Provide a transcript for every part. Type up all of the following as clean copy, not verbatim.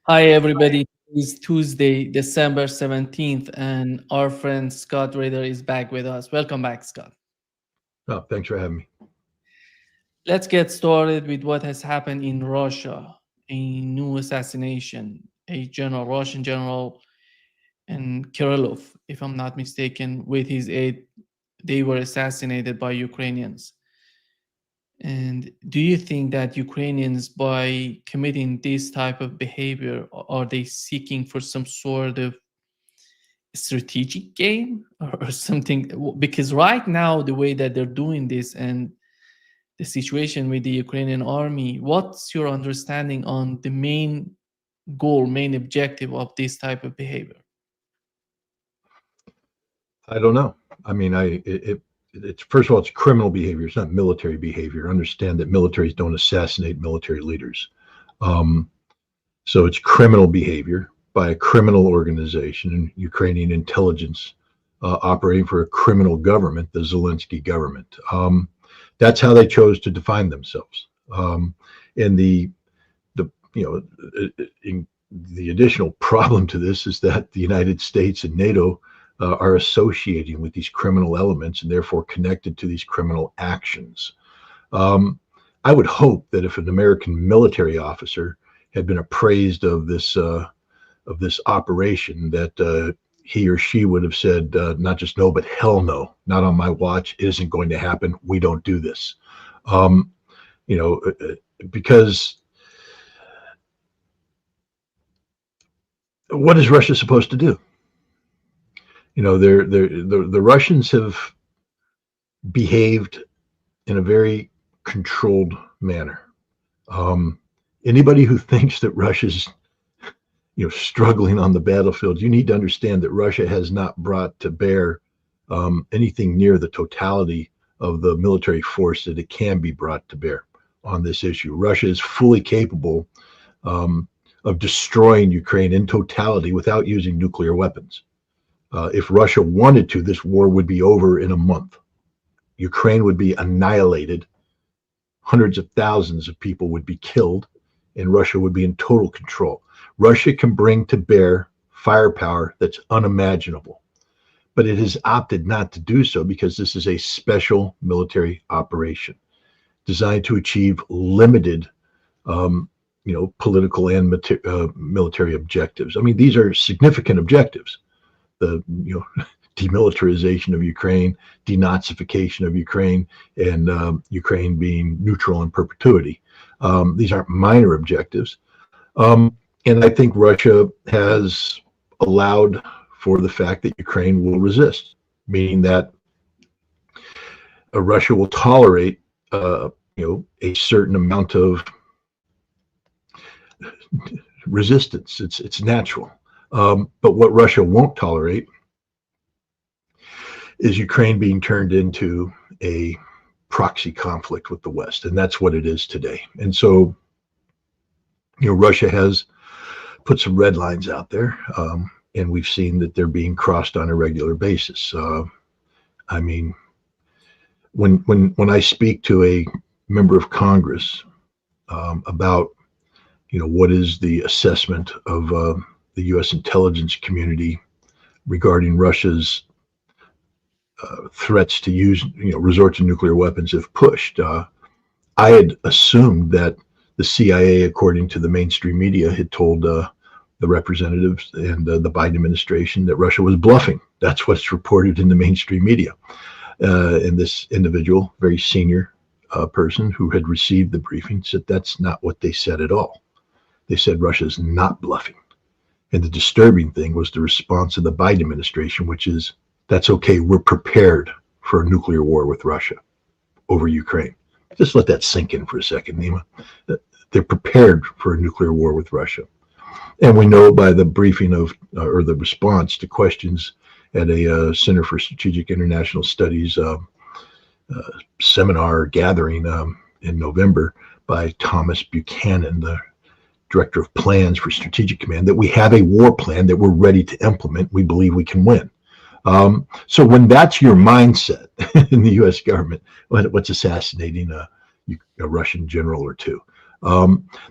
Hi, everybody. It's Tuesday, December 17th, and our friend Scott Ritter is back with us. Welcome back, Scott. Oh, thanks for having me. Let's get started with what has happened in Russia. A new assassination. A general, Russian general, and Kirillov, if I'm not mistaken, with his aide, they were assassinated by Ukrainians. And do you think that Ukrainians, by committing this type of behavior, are they seeking for some sort of strategic game or something? Because right now the way that they're doing this and the situation with the Ukrainian army, what's your understanding on the main goal, main objective of this type of behavior? I don't know. I mean, it's first of all, it's criminal behavior. It's not military behavior. Understand that militaries don't assassinate military leaders. Um, so it's criminal behavior by a criminal organization, Ukrainian intelligence, operating for a criminal government, the Zelensky government. That's how they chose to define themselves. And the in, the additional problem to this is that the United States and NATO are associating with these criminal elements and therefore connected to these criminal actions. Um, I would hope that if an American military officer had been appraised of this operation, that he or she would have said not just no, but hell no, not on my watch. It isn't going to happen. We don't do this. Um, you know, because what is Russia supposed to do? The Russians have behaved in a very controlled manner. Um, Anybody who thinks that Russia's struggling on the battlefield, you need to understand that Russia has not brought to bear anything near the totality of the military force that it can be brought to bear on this issue. Russia is fully capable of destroying Ukraine in totality without using nuclear weapons. If Russia wanted to, this war would be over in a month. Ukraine would be annihilated. Hundreds of thousands of people would be killed, and Russia would be in total control. Russia can bring to bear firepower that's unimaginable, but it has opted not to do so because this is a special military operation designed to achieve limited, political and military objectives. I mean, these are significant objectives. The demilitarization of Ukraine, denazification of Ukraine, and Ukraine being neutral in perpetuity. These aren't minor objectives. And I think Russia has allowed for the fact that Ukraine will resist, meaning that Russia will tolerate, a certain amount of resistance. It's natural. But what Russia won't tolerate is Ukraine being turned into a proxy conflict with the West, and that's what it is today. And so, Russia has put some red lines out there, and we've seen that they're being crossed on a regular basis. I mean, when I speak to a member of Congress about, what is the assessment of the U.S. intelligence community regarding Russia's threats to use, resort to nuclear weapons if pushed. I had assumed that the CIA, according to the mainstream media, had told the representatives and the Biden administration that Russia was bluffing. That's what's reported in the mainstream media. And this individual, very senior person who had received the briefing, said that's not what they said at all. They said Russia's not bluffing. And the disturbing thing was the response of the Biden administration, which is, that's okay, we're prepared for a nuclear war with Russia over Ukraine. Just let that sink in for a second, Nima. They're prepared for a nuclear war with Russia. And we know by the briefing or the response to questions at a Center for Strategic International Studies seminar gathering in November by Thomas Buchanan, the Director of Plans for Strategic Command, that we have a war plan that we're ready to implement. We believe we can win. So when that's your mindset in the U.S. government, what's assassinating a Russian general or two?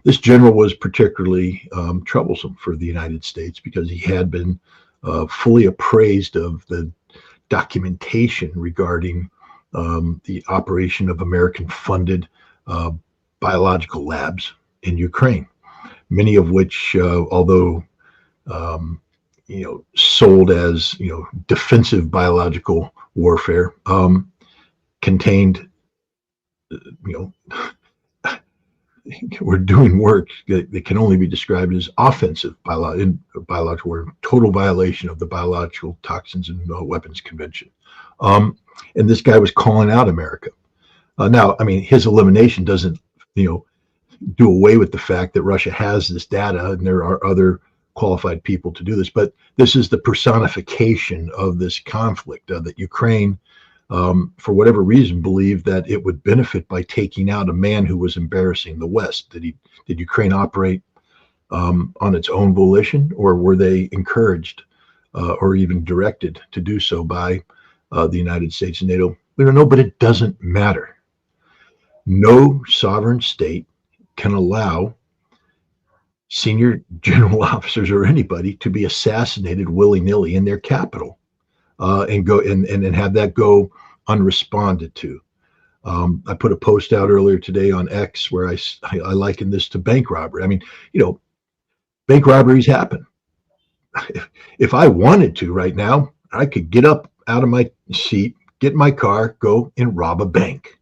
This general was particularly troublesome for the United States because he had been fully appraised of the documentation regarding the operation of American-funded biological labs in Ukraine, many of which, although sold as defensive biological warfare, contained we're doing work that can only be described as offensive biological war, total violation of the Biological Toxins and Weapons Convention. And this guy was calling out America. Now, I mean, his elimination doesn't, do away with the fact that Russia has this data and there are other qualified people to do this. But this is the personification of this conflict that Ukraine, for whatever reason, believed that it would benefit by taking out a man who was embarrassing the West. Did Ukraine operate on its own volition, or were they encouraged or even directed to do so by the United States and NATO? We don't know, but it doesn't matter. No sovereign state can allow senior general officers or anybody to be assassinated willy-nilly in their capital and have that go unresponded to. I put a post out earlier today on X where I liken this to bank robbery. I mean, bank robberies happen. If I wanted to right now, I could get up out of my seat, get in my car, go and rob a bank.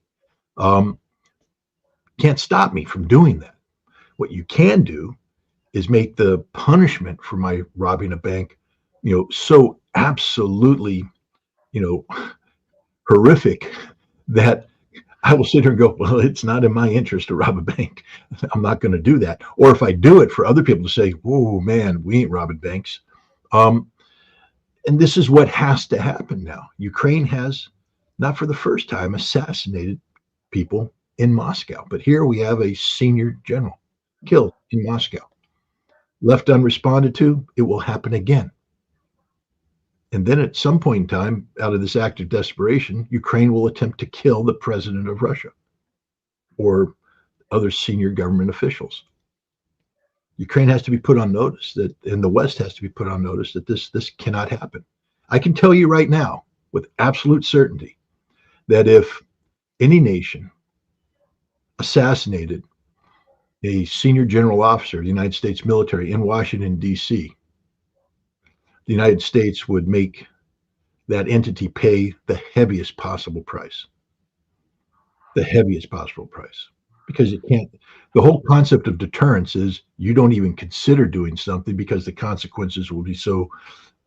Can't stop me from doing that. What you can do is make the punishment for my robbing a bank, so absolutely, horrific that I will sit here and go, well, it's not in my interest to rob a bank. I'm not going to do that. Or if I do it, for other people to say, whoa, man, we ain't robbing banks. And this is what has to happen now. Ukraine has, not for the first time, assassinated people in Moscow. But here we have a senior general killed in Moscow. Left unresponded to, it will happen again. And then at some point in time, out of this act of desperation, Ukraine will attempt to kill the president of Russia or other senior government officials. Ukraine has to be put on notice that, and the West has to be put on notice that this cannot happen. I can tell you right now with absolute certainty that if any nation assassinated a senior general officer of the United States military in Washington, D.C., the United States would make that entity pay the heaviest possible price. The heaviest possible price. Because you can't, the whole concept of deterrence is you don't even consider doing something because the consequences will be so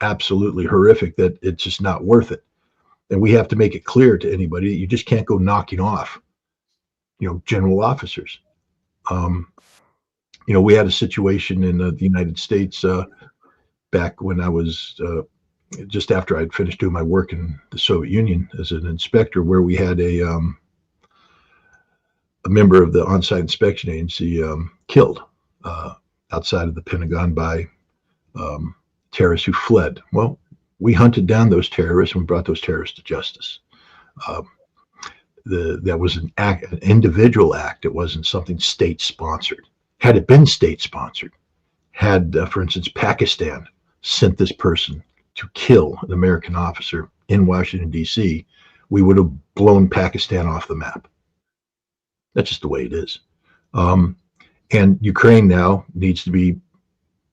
absolutely horrific that it's just not worth it. And we have to make it clear to anybody that you just can't go knocking off, general officers. We had a situation in the United States back when I was just after I'd finished doing my work in the Soviet Union as an inspector, where we had a member of the on-site inspection agency killed outside of the Pentagon by terrorists who fled. Well, we hunted down those terrorists and we brought those terrorists to justice. That was an individual act. It wasn't something state-sponsored. Had it been state-sponsored, had, for instance, Pakistan sent this person to kill an American officer in Washington, D.C., we would have blown Pakistan off the map. That's just the way it is. And Ukraine now needs to be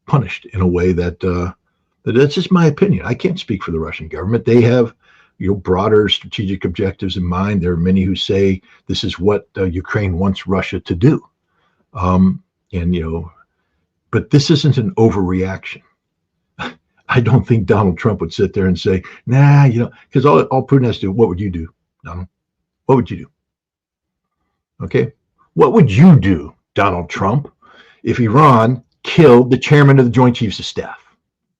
punished in a way that's just my opinion. I can't speak for the Russian government. They have broader strategic objectives in mind. There are many who say this is what Ukraine wants Russia to do. But this isn't an overreaction. I don't think Donald Trump would sit there and say, nah, because all Putin has to do, what would you do, Donald? What would you do? Okay. What would you do, Donald Trump, if Iran killed the chairman of the Joint Chiefs of Staff?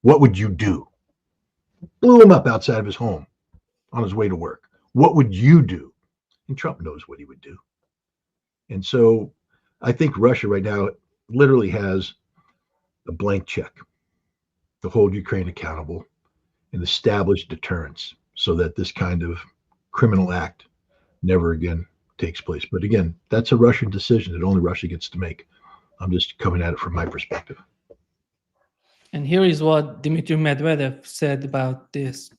What would you do? Blew him up outside of his home on his way to work. What would you do? And Trump knows what he would do. And so I think Russia right now literally has a blank check to hold Ukraine accountable and establish deterrence so that this kind of criminal act never again takes place. But again, that's a Russian decision that only Russia gets to make. I'm just coming at it from my perspective. And here is what Dmitry Medvedev said about this.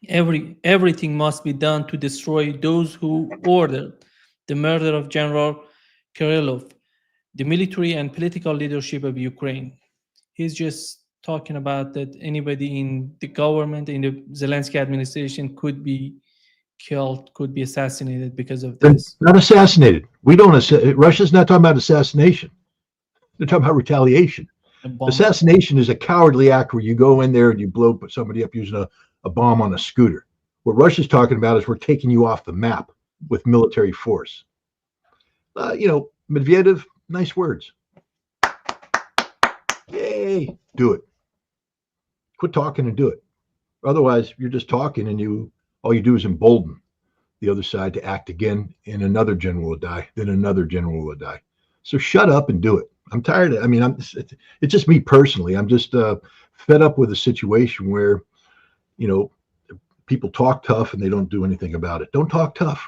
Everything must be done to destroy those who ordered the murder of General Kirillov, the military and political leadership of Ukraine. He's just talking about that anybody in the government, in the Zelensky administration, could be killed, could be assassinated because of They're this. not assassinated. We don't. Russia's not talking about assassination. They're talking about retaliation. A bomb. Assassination is a cowardly act where you go in there and you blow somebody up using a bomb on a scooter. What Russia's talking about is we're taking you off the map with military force. Medvedev, nice words. Yay, do it. Quit talking and do it. Otherwise, you're just talking and all you do is embolden the other side to act again, and another general will die, then another general will die. So shut up and do it. I'm tired of, it's just me personally. I'm just fed up with a situation where, people talk tough and they don't do anything about it. Don't talk tough.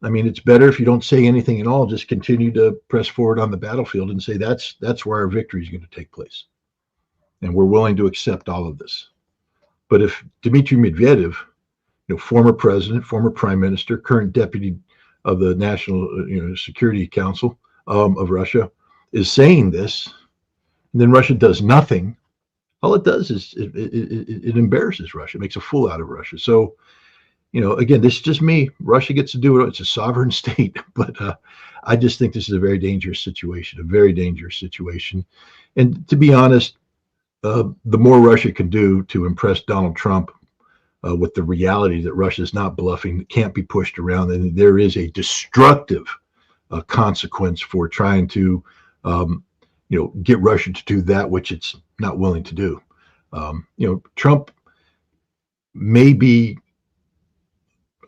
It's better if you don't say anything at all. Just continue to press forward on the battlefield and say that's where our victory is going to take place. And we're willing to accept all of this. But if Dmitry Medvedev, former president, former prime minister, current deputy of the National Security Council of Russia, is saying this, and then Russia does nothing, all it does is it embarrasses Russia, makes a fool out of Russia. So, again, this is just me. Russia gets to do it. It's a sovereign state. But I just think this is a very dangerous situation, And to be honest, the more Russia can do to impress Donald Trump with the reality that Russia is not bluffing, can't be pushed around, and there is a destructive consequence for trying to, get Russia to do that which it's not willing to do. Trump may be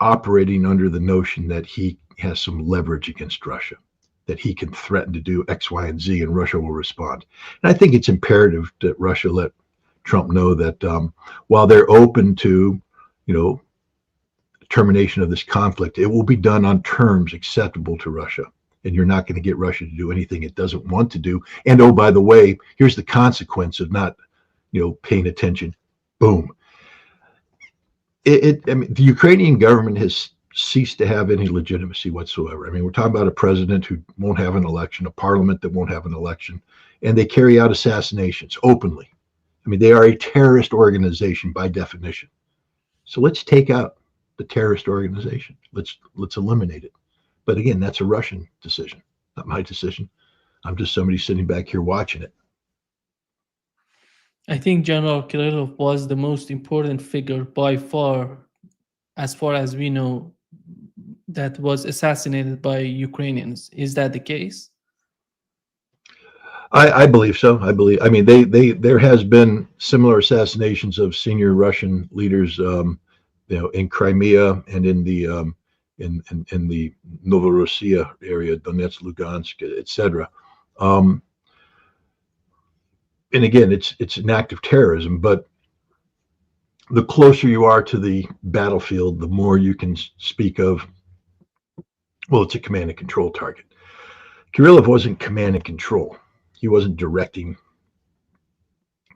operating under the notion that he has some leverage against Russia, that he can threaten to do X, Y, and Z, and Russia will respond. And I think it's imperative that Russia let Trump know that while they're open to, termination of this conflict, it will be done on terms acceptable to Russia. And you're not going to get Russia to do anything it doesn't want to do. And oh, by the way, here's the consequence of not, paying attention. Boom. The Ukrainian government has ceased to have any legitimacy whatsoever. We're talking about a president who won't have an election, a parliament that won't have an election, and they carry out assassinations openly. They are a terrorist organization by definition. So let's take out the terrorist organization. Let's eliminate it. But again, that's a Russian decision, not my decision. I'm just somebody sitting back here watching it. I think General Kirillov was the most important figure by far as we know, that was assassinated by Ukrainians. Is that the case? I believe so. There has been similar assassinations of senior Russian leaders, in Crimea and in the in the Novorossiya area, Donetsk, Lugansk, etc. And again, it's an act of terrorism, but the closer you are to the battlefield, the more you can speak of, well, it's a command and control target. Kirillov wasn't command and control. He wasn't directing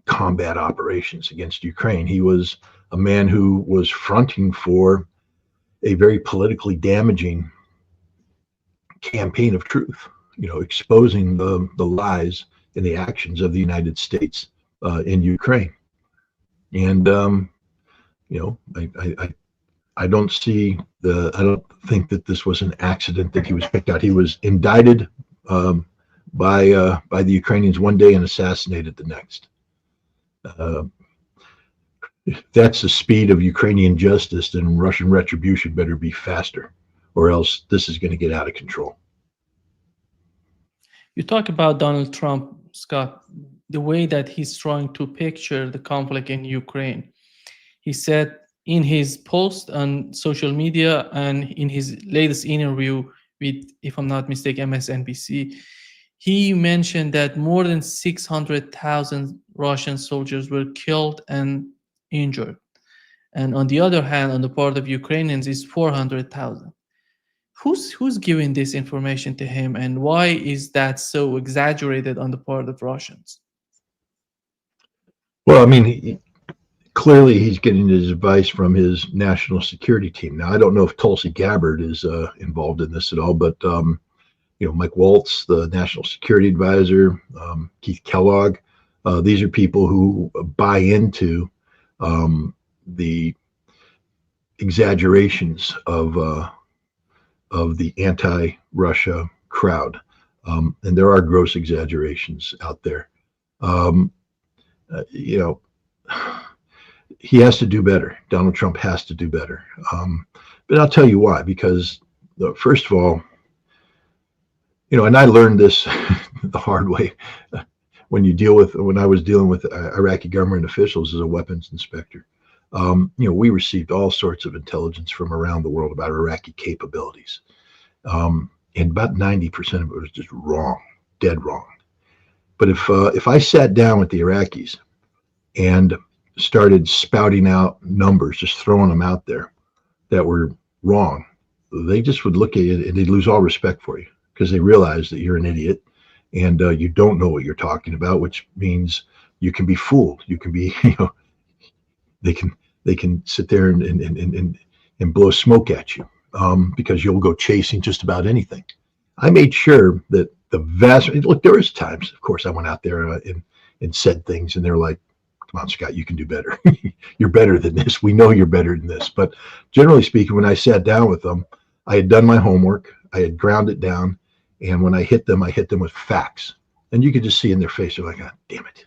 combat operations against Ukraine. He was a man who was fronting for a very politically damaging campaign of truth, exposing the lies and the actions of the United States in Ukraine. And I don't think that this was an accident that he was picked out. He was indicted by the Ukrainians one day and assassinated the next. That's the speed of Ukrainian justice, then Russian retribution better be faster, or else this is going to get out of control. You talk about Donald Trump, Scott, the way that he's trying to picture the conflict in Ukraine. He said in his post on social media and in his latest interview with, if I'm not mistaken, MSNBC, he mentioned that more than 600,000 Russian soldiers were killed and injured. And on the other hand, on the part of Ukrainians, is 400,000. Who's giving this information to him, and why is that so exaggerated on the part of Russians? Well, I mean, clearly he's getting his advice from his national security team. Now, I don't know if Tulsi Gabbard is involved in this at all, but Mike Waltz, the national security advisor, Keith Kellogg, these are people who buy into the exaggerations of the anti-Russia crowd, and there are gross exaggerations out there. He has to do better. Donald Trump has to do better. But I'll tell you why. Because first of all, and I learned this the hard way when I was dealing with Iraqi government officials as a weapons inspector. We received all sorts of intelligence from around the world about Iraqi capabilities. And about 90% of it was just wrong, dead wrong. But if I sat down with the Iraqis and started spouting out numbers, just throwing them out there that were wrong, they just would look at you and they'd lose all respect for you because they realize that you're an idiot and you don't know what you're talking about, which means you can be fooled. You can be, they can sit there and blow smoke at you because you'll go chasing just about anything. I made sure that look, there was times, of course, I went out there and said things and they're like, come on, Scott, you can do better. You're better than this. We know you're better than this. But generally speaking, when I sat down with them, I had done my homework. I had ground it down. And when I hit them with facts. And you could just see in their face, they're like, oh, damn it,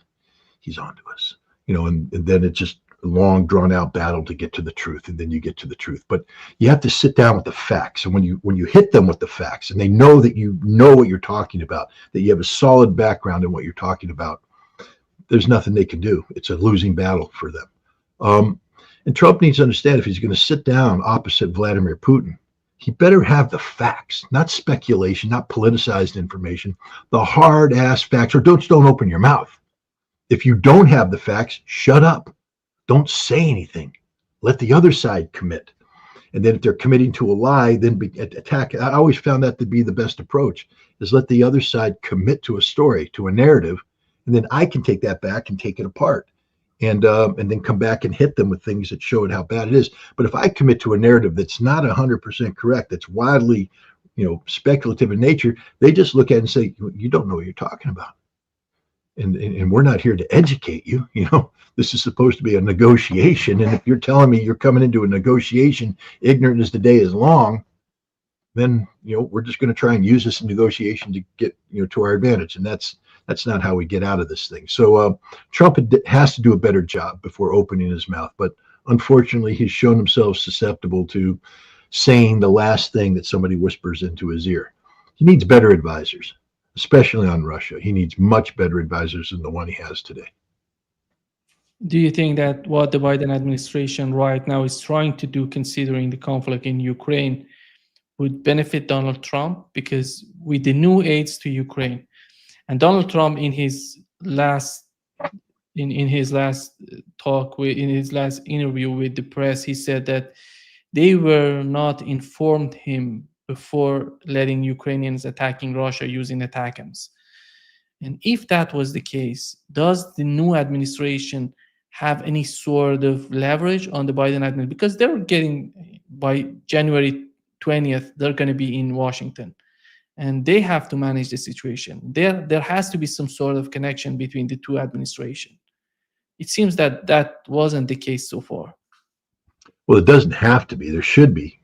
he's on to us. And then it's just a long, drawn-out battle to get to the truth. And then you get to the truth. But you have to sit down with the facts. And when you hit them with the facts, and they know that you know what you're talking about, that you have a solid background in what you're talking about, there's nothing they can do. It's a losing battle for them. And Trump needs to understand if he's going to sit down opposite Vladimir Putin, he better have the facts, not speculation, not politicized information, the hard ass facts, or don't open your mouth. If you don't have the facts, shut up. Don't say anything. Let the other side commit. And then if they're committing to a lie, then attack. I always found that to be the best approach, is let the other side commit to a story, to a narrative, and then I can take that back and take it apart and then come back and hit them with things that show it how bad it is. But if I commit to a narrative that's not 100% correct, that's wildly, speculative in nature, they just look at it and say, you don't know what you're talking about. And we're not here to educate you. This is supposed to be a negotiation. And if you're telling me you're coming into a negotiation ignorant as the day is long, then, we're just going to try and use this negotiation to get, to our advantage. And that's not how we get out of this thing. So Trump has to do a better job before opening his mouth. But unfortunately, he's shown himself susceptible to saying the last thing that somebody whispers into his ear. He needs better advisors, especially on Russia. He needs much better advisors than the one he has today. Do you think that what the Biden administration right now is trying to do, considering the conflict in Ukraine, would benefit Donald Trump? Because with the new aids to Ukraine, and Donald Trump in his last talk, in his last interview with the press, he said that they were not informed him before letting Ukrainians attacking Russia using ATACMS. And if that was the case, does the new administration have any sort of leverage on the Biden administration? Because they're getting, by January 20th, they're going to be in Washington. And they have to manage the situation. There has to be some sort of connection between the two administrations. It seems that wasn't the case so far. Well, it doesn't have to be. There should be,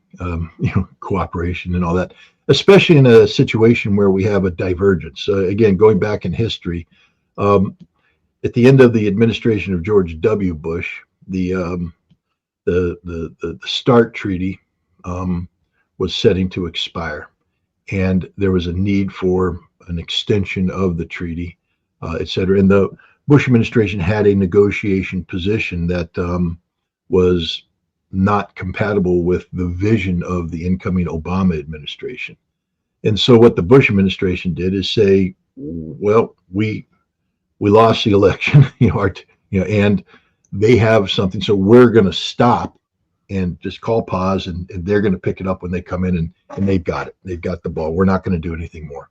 cooperation and all that, especially in a situation where we have a divergence. Again, going back in history, at the end of the administration of George W. Bush, the START treaty was setting to expire. And there was a need for an extension of the treaty, et cetera. And the Bush administration had a negotiation position that was not compatible with the vision of the incoming Obama administration. And so what the Bush administration did is say, well, we lost the election, and they have something, so we're going to stop and just call pause, and they're going to pick it up when they come in, and they've got it. They've got the ball. We're not going to do anything more.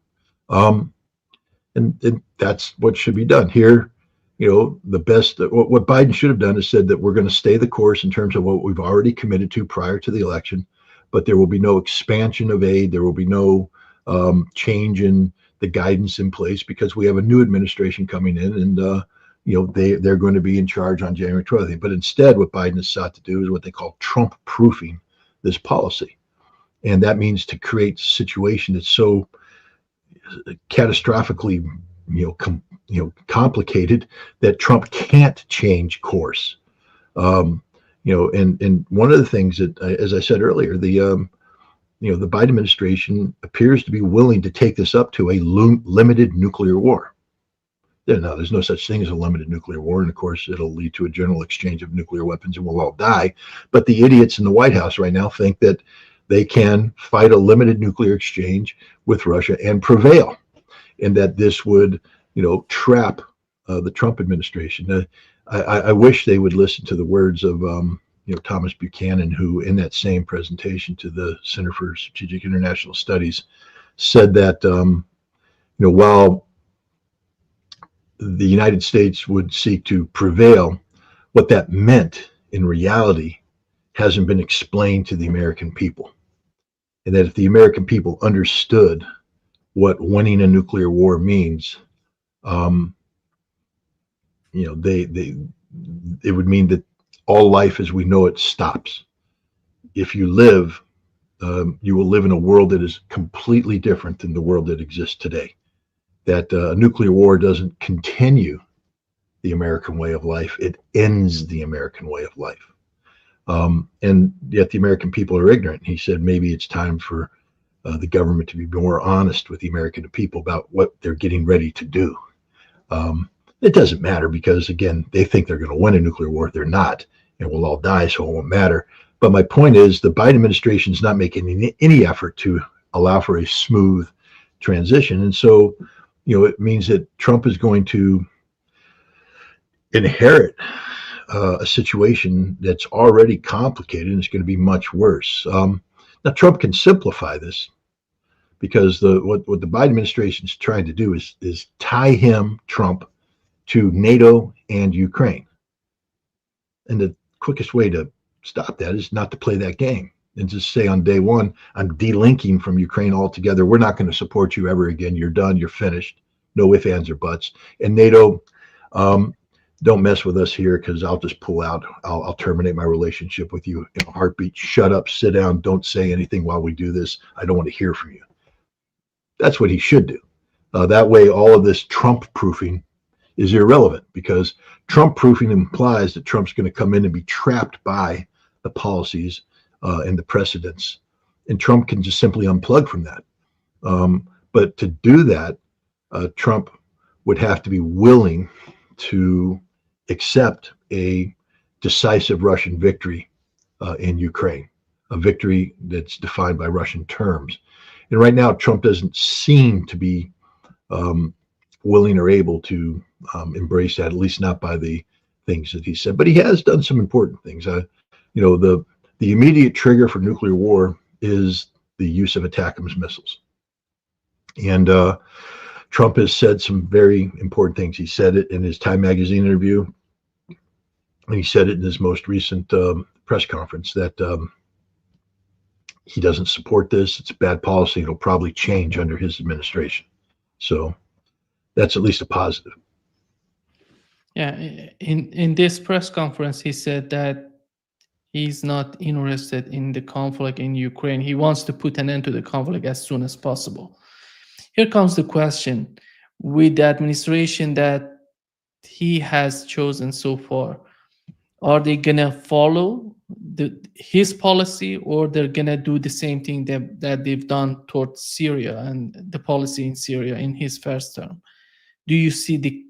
And that's what should be done here. The best, what Biden should have done is said that we're going to stay the course in terms of what we've already committed to prior to the election, but there will be no expansion of aid. There will be no change in the guidance in place because we have a new administration coming in, and they're going to be in charge on January 12th. But instead, what Biden has sought to do is what they call Trump-proofing this policy, and that means to create a situation that's so catastrophically, complicated that Trump can't change course. And one of the things that, as I said earlier, the Biden administration appears to be willing to take this up to a limited nuclear war. No, there's no such thing as a limited nuclear war, and of course, it'll lead to a general exchange of nuclear weapons, and we'll all die. But the idiots in the White House right now think that they can fight a limited nuclear exchange with Russia and prevail, and that this would, trap the Trump administration. I wish they would listen to the words of Thomas Buchanan, who in that same presentation to the Center for Strategic International Studies said that while the United States would seek to prevail, what that meant in reality hasn't been explained to the American people. And that if the American people understood what winning a nuclear war means, it would mean that all life as we know it stops. If you live, you will live in a world that is completely different than the world that exists today. That a nuclear war doesn't continue the American way of life, it ends the American way of life. And yet the American people are ignorant. He said maybe it's time for the government to be more honest with the American people about what they're getting ready to do. It doesn't matter because, again, they think they're going to win a nuclear war. They're not, and we'll all die, so it won't matter. But my point is the Biden administration is not making any effort to allow for a smooth transition. And so, it means that Trump is going to inherit a situation that's already complicated, and it's going to be much worse. Now, Trump can simplify this because what the Biden administration is trying to do is tie Trump, to NATO and Ukraine. And the quickest way to stop that is not to play that game and just say on day one, I'm delinking from Ukraine altogether. We're not going to support you ever again. You're done. You're finished. No ifs, ands, or buts. And NATO, don't mess with us here because I'll just pull out. I'll terminate my relationship with you in a heartbeat. Shut up, sit down, don't say anything while we do this. I don't want to hear from you. That's what he should do. That way, all of this Trump-proofing is irrelevant because Trump-proofing implies that Trump's going to come in and be trapped by the policies and the precedents. And Trump can just simply unplug from that. But to do that, Trump would have to be willing to accept a decisive Russian victory in Ukraine, a victory that's defined by Russian terms. And right now, Trump doesn't seem to be willing or able to embrace that, at least not by the things that he said. But he has done some important things. The immediate trigger for nuclear war is the use of ATACMS missiles. And Trump has said some very important things. He said it in his Time magazine interview, and he said it in his most recent press conference that he doesn't support this. It's bad policy. It'll probably change under his administration. So that's at least a positive. Yeah, in this press conference, he said that he's not interested in the conflict in Ukraine. He wants to put an end to the conflict as soon as possible. Here comes the question. With the administration that he has chosen so far, are they going to follow his policy, or they're going to do the same thing that they've done towards Syria and the policy in Syria in his first term? Do you see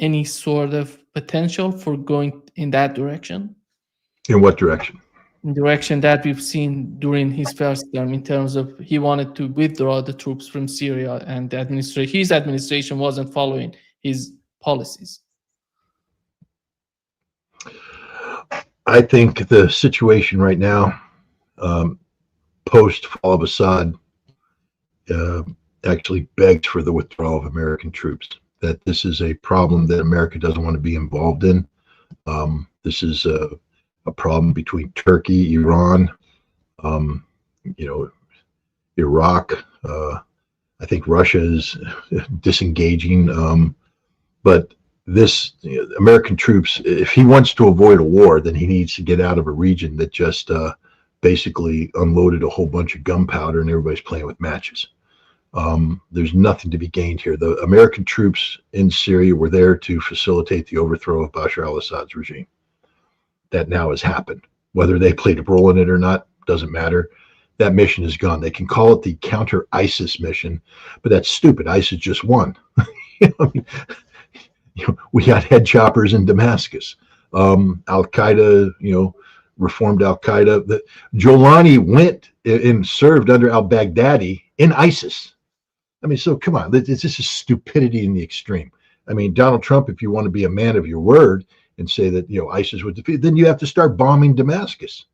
any sort of potential for going in that direction? In what direction? In direction that we've seen during his first term, in terms of he wanted to withdraw the troops from Syria, and his administration wasn't following his policies. I think the situation right now, post fall of Assad, uh, actually begs for the withdrawal of American troops. That this is a problem that America doesn't want to be involved in. This is a problem between Turkey, Iran, um, you know, Iraq. I think Russia is disengaging, but this American troops, if he wants to avoid a war, then he needs to get out of a region that just basically unloaded a whole bunch of gunpowder and everybody's playing with matches. There's nothing to be gained here. The American troops in Syria were there to facilitate the overthrow of Bashar al-Assad's regime. That now has happened. Whether they played a role in it or not doesn't matter. That mission is gone. They can call it the counter ISIS mission, but that's stupid. ISIS just won. I mean, we got head choppers in Damascus. Al Qaeda, reformed Al Qaeda. Jolani went and served under al Baghdadi in ISIS. I mean, so come on, this is stupidity in the extreme. I mean, Donald Trump, if you want to be a man of your word and say that ISIS would defeat, then you have to start bombing Damascus.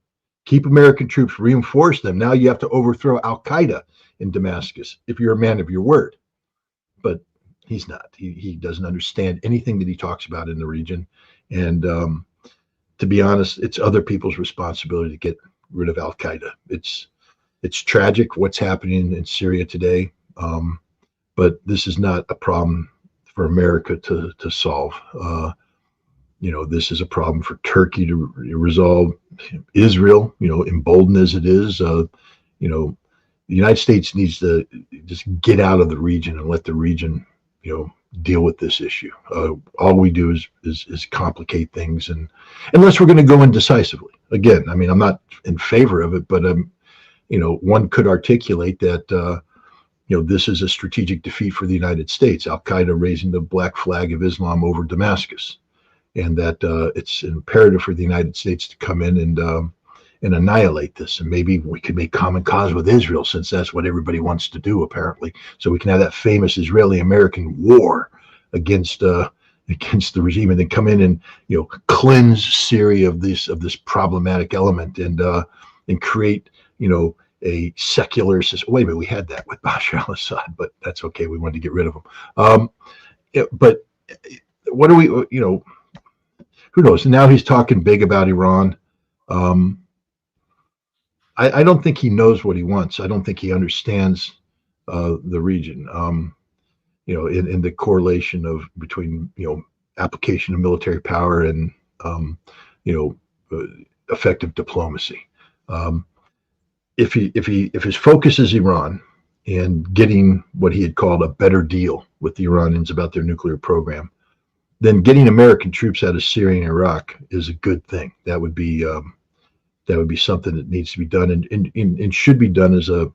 Keep American troops, reinforce them. Now you have to overthrow Al Qaeda in Damascus if you're a man of your word. But he's not. He doesn't understand anything that he talks about in the region. And to be honest, it's other people's responsibility to get rid of Al Qaeda. It's tragic what's happening in Syria today, but this is not a problem for America to solve. This is a problem for Turkey to resolve. Israel, emboldened as it is, the United States needs to just get out of the region and let the region, deal with this issue. All we do is complicate things, and unless we're going to go in decisively. Again, I mean, I'm not in favor of it, but one could articulate that this is a strategic defeat for the United States. Al Qaeda raising the black flag of Islam over Damascus, and that it's imperative for the United States to come in and annihilate this. And maybe we could make common cause with Israel, since that's what everybody wants to do, apparently. So we can have that famous Israeli-American war against the regime, and then come in and cleanse Syria of this problematic element, and create a secular system. Wait a minute, we had that with Bashar al-Assad, but that's okay. We wanted to get rid of him. But what do we? Who knows? Now he's talking big about Iran. I don't think he knows what he wants. I don't think he understands the region. In the correlation between application of military power and effective diplomacy. If his focus is Iran and getting what he had called a better deal with the Iranians about their nuclear program, then getting American troops out of Syria and Iraq is a good thing. That would be something that needs to be done, and should be done as a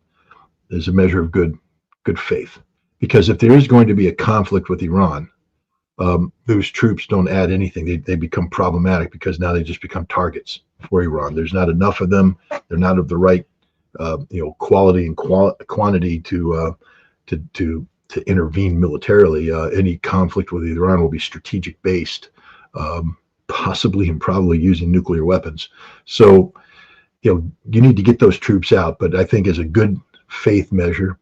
measure of good faith. Because if there is going to be a conflict with Iran, those troops don't add anything. They become problematic, because now they just become targets for Iran. There's not enough of them. They're not of the right quality and quantity to intervene militarily. Any conflict with Iran will be strategic based, possibly and probably using nuclear weapons. So, you need to get those troops out. But I think as a good faith measure,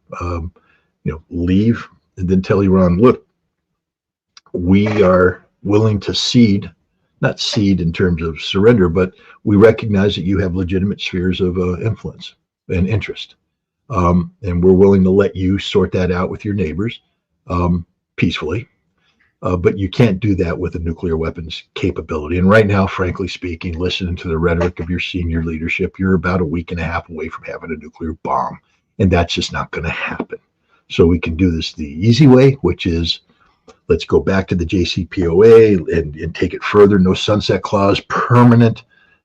leave and then tell Iran, look, we are willing to cede, not cede in terms of surrender, but we recognize that you have legitimate spheres of influence and interest. And we're willing to let you sort that out with your neighbors peacefully. But you can't do that with a nuclear weapons capability. And right now, frankly speaking, listening to the rhetoric of your senior leadership, you're about a week and a half away from having a nuclear bomb. And that's just not going to happen. So we can do this the easy way, which is let's go back to the JCPOA and take it further. No sunset clause, permanent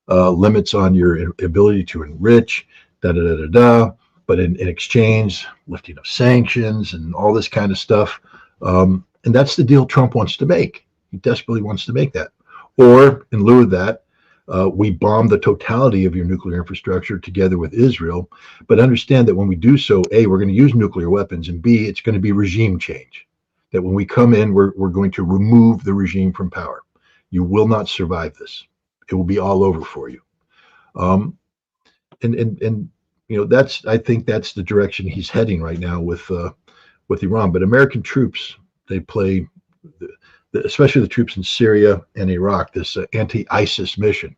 limits on your ability to enrich, But in exchange, lifting of sanctions and all this kind of stuff. And that's the deal Trump wants to make. He desperately wants to make that. Or in lieu of that, we bomb the totality of your nuclear infrastructure together with Israel. But understand that when we do so, A, we're going to use nuclear weapons, and B, it's going to be regime change. That when we come in, we're going to remove the regime from power. You will not survive this. It will be all over for you. And I think that's the direction he's heading right now with Iran. But American troops, they play, especially the troops in Syria and Iraq, this anti-ISIS mission.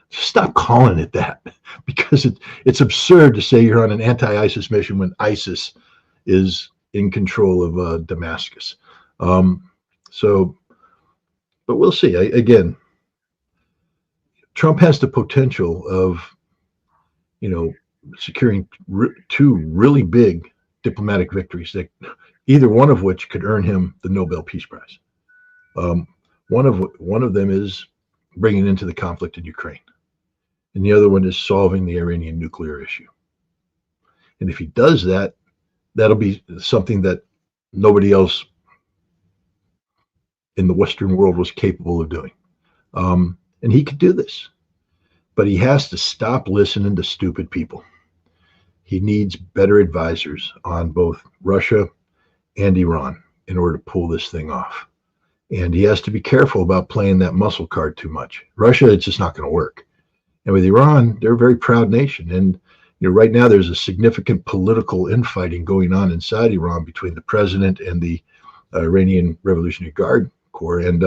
Stop calling it that, because it's absurd to say you're on an anti-ISIS mission when ISIS is in control of Damascus. But we'll see. Again, Trump has the potential of, securing two really big diplomatic victories, that either one of which could earn him the Nobel Peace Prize. One of them is bringing into the conflict in Ukraine, and the other one is solving the Iranian nuclear issue. And if he does that, that'll be something that nobody else in the Western world was capable of doing. And he could do this, but he has to stop listening to stupid people. He needs better advisors on both Russia and Iran in order to pull this thing off. And he has to be careful about playing that muscle card too much. Russia, it's just not going to work. And with Iran, they're a very proud nation. And right now there's a significant political infighting going on inside Iran between the president and the Iranian Revolutionary Guard Corps. And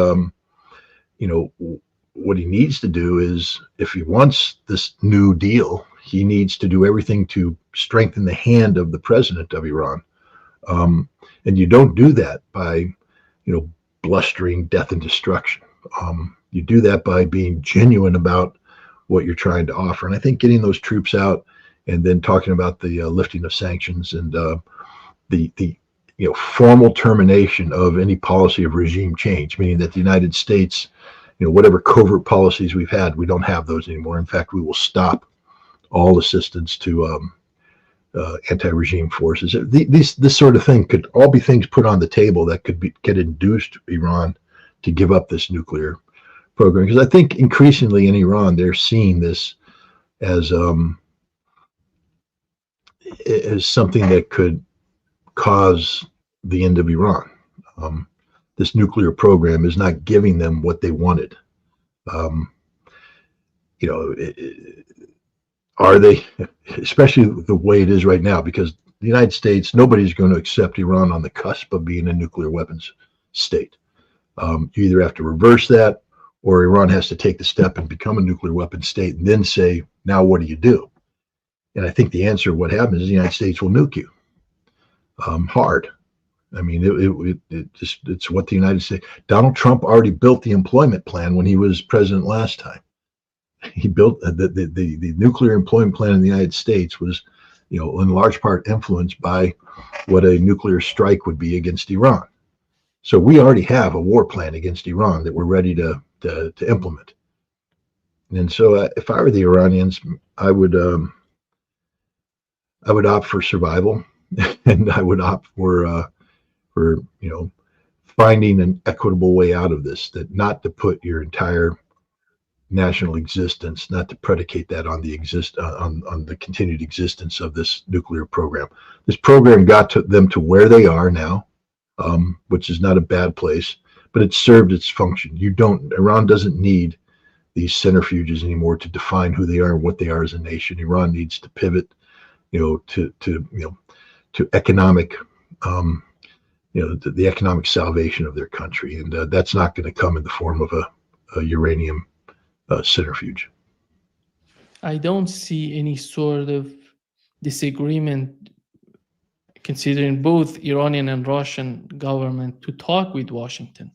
what he needs to do is, if he wants this new deal, he needs to do everything to strengthen the hand of the president of Iran. And you don't do that by, blustering death and destruction. You do that by being genuine about what you're trying to offer. And I think getting those troops out and then talking about the lifting of sanctions and the formal termination of any policy of regime change, meaning that the United States, whatever covert policies we've had, we don't have those anymore. In fact, we will stop all assistance to anti-regime forces. This sort of thing could all be things put on the table that could induce Iran to give up this nuclear program. Because I think increasingly in Iran, they're seeing this as something that could cause the end of Iran. This nuclear program is not giving them what they wanted. Are they, especially the way it is right now, because the United States, nobody's going to accept Iran on the cusp of being a nuclear weapons state. You either have to reverse that, or Iran has to take the step and become a nuclear weapons state and then say, now what do you do? And I think the answer, what happens is the United States will nuke you hard. I mean, it's what the United States, Donald Trump already built the employment plan when he was president last time. He built the nuclear employment plan in the United States was, in large part influenced by what a nuclear strike would be against Iran. So we already have a war plan against Iran that we're ready to implement. And so if I were the Iranians, I would opt for survival, and I would opt for finding an equitable way out of this, that not to put your entire national existence, not to predicate that on the continued existence of this nuclear program. This program got them to where they are now, which is not a bad place, but it served its function. Iran doesn't need these centrifuges anymore to define who they are and what they are as a nation. Iran needs to pivot, to economic, the economic salvation of their country, and that's not going to come in the form of a uranium centrifuge. I don't see any sort of disagreement, considering both Iranian and Russian government, to talk with Washington.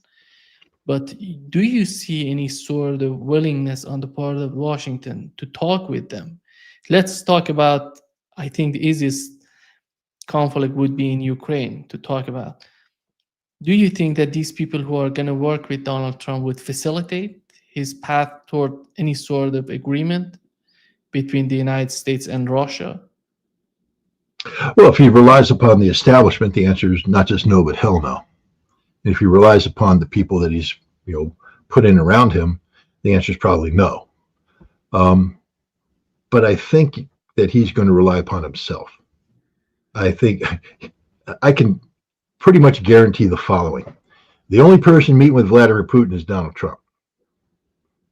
But do you see any sort of willingness on the part of Washington to talk with them? Let's talk about, I think the easiest conflict would be in Ukraine to talk about. Do you think that these people who are going to work with Donald Trump would facilitate his path toward any sort of agreement between the United States and Russia? Well, if he relies upon the establishment, the answer is not just no, but hell no. And if he relies upon the people that he's put in around him, the answer is probably no. But I think that he's going to rely upon himself. I think I can pretty much guarantee the following. The only person meeting with Vladimir Putin is Donald Trump.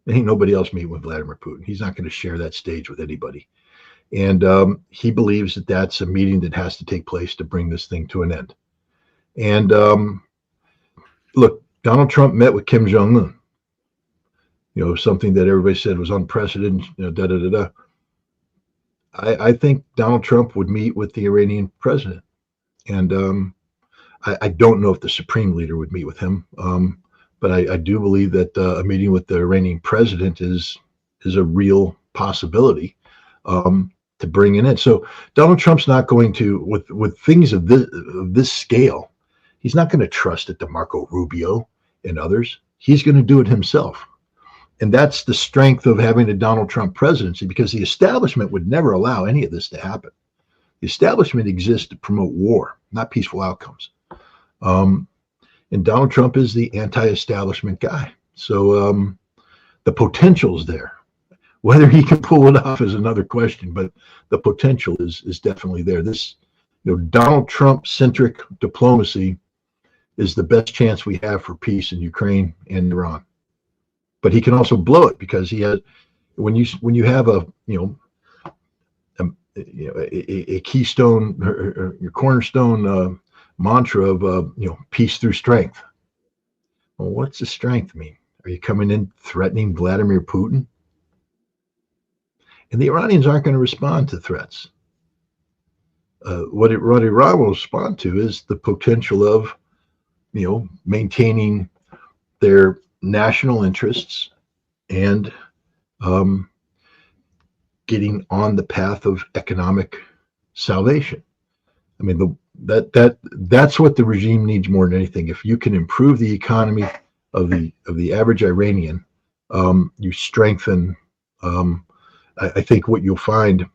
There ain't nobody else meeting with Vladimir Putin. He's not going to share that stage with anybody. And he believes that that's a meeting that has to take place to bring this thing to an end. And look, Donald Trump met with Kim Jong-un. You know, something that everybody said was unprecedented, you know, da da da da. I think Donald Trump would meet with the Iranian president. And I don't know if the supreme leader would meet with him. But I do believe that a meeting with the Iranian president is a real possibility to bring it in. So Donald Trump's not going to, with things of this scale, he's not going to trust it to Marco Rubio and others. He's going to do it himself. And that's the strength of having a Donald Trump presidency, because the establishment would never allow any of this to happen. The establishment exists to promote war, not peaceful outcomes. And Donald Trump is the anti-establishment guy. So the potential's there. Whether he can pull it off is another question, but the potential is definitely there. This, you know, Donald Trump-centric diplomacy is the best chance we have for peace in Ukraine and Iran. But he can also blow it, because he has, when you have a keystone or your cornerstone mantra of peace through strength. Well, what's the strength mean? Are you coming in threatening Vladimir Putin? And the Iranians aren't going to respond to threats. What Iran will respond to is the potential of, maintaining their national interests and getting on the path of economic salvation. I mean, that's what the regime needs more than anything. If you can improve the economy of the average Iranian, you strengthen. I think what you'll find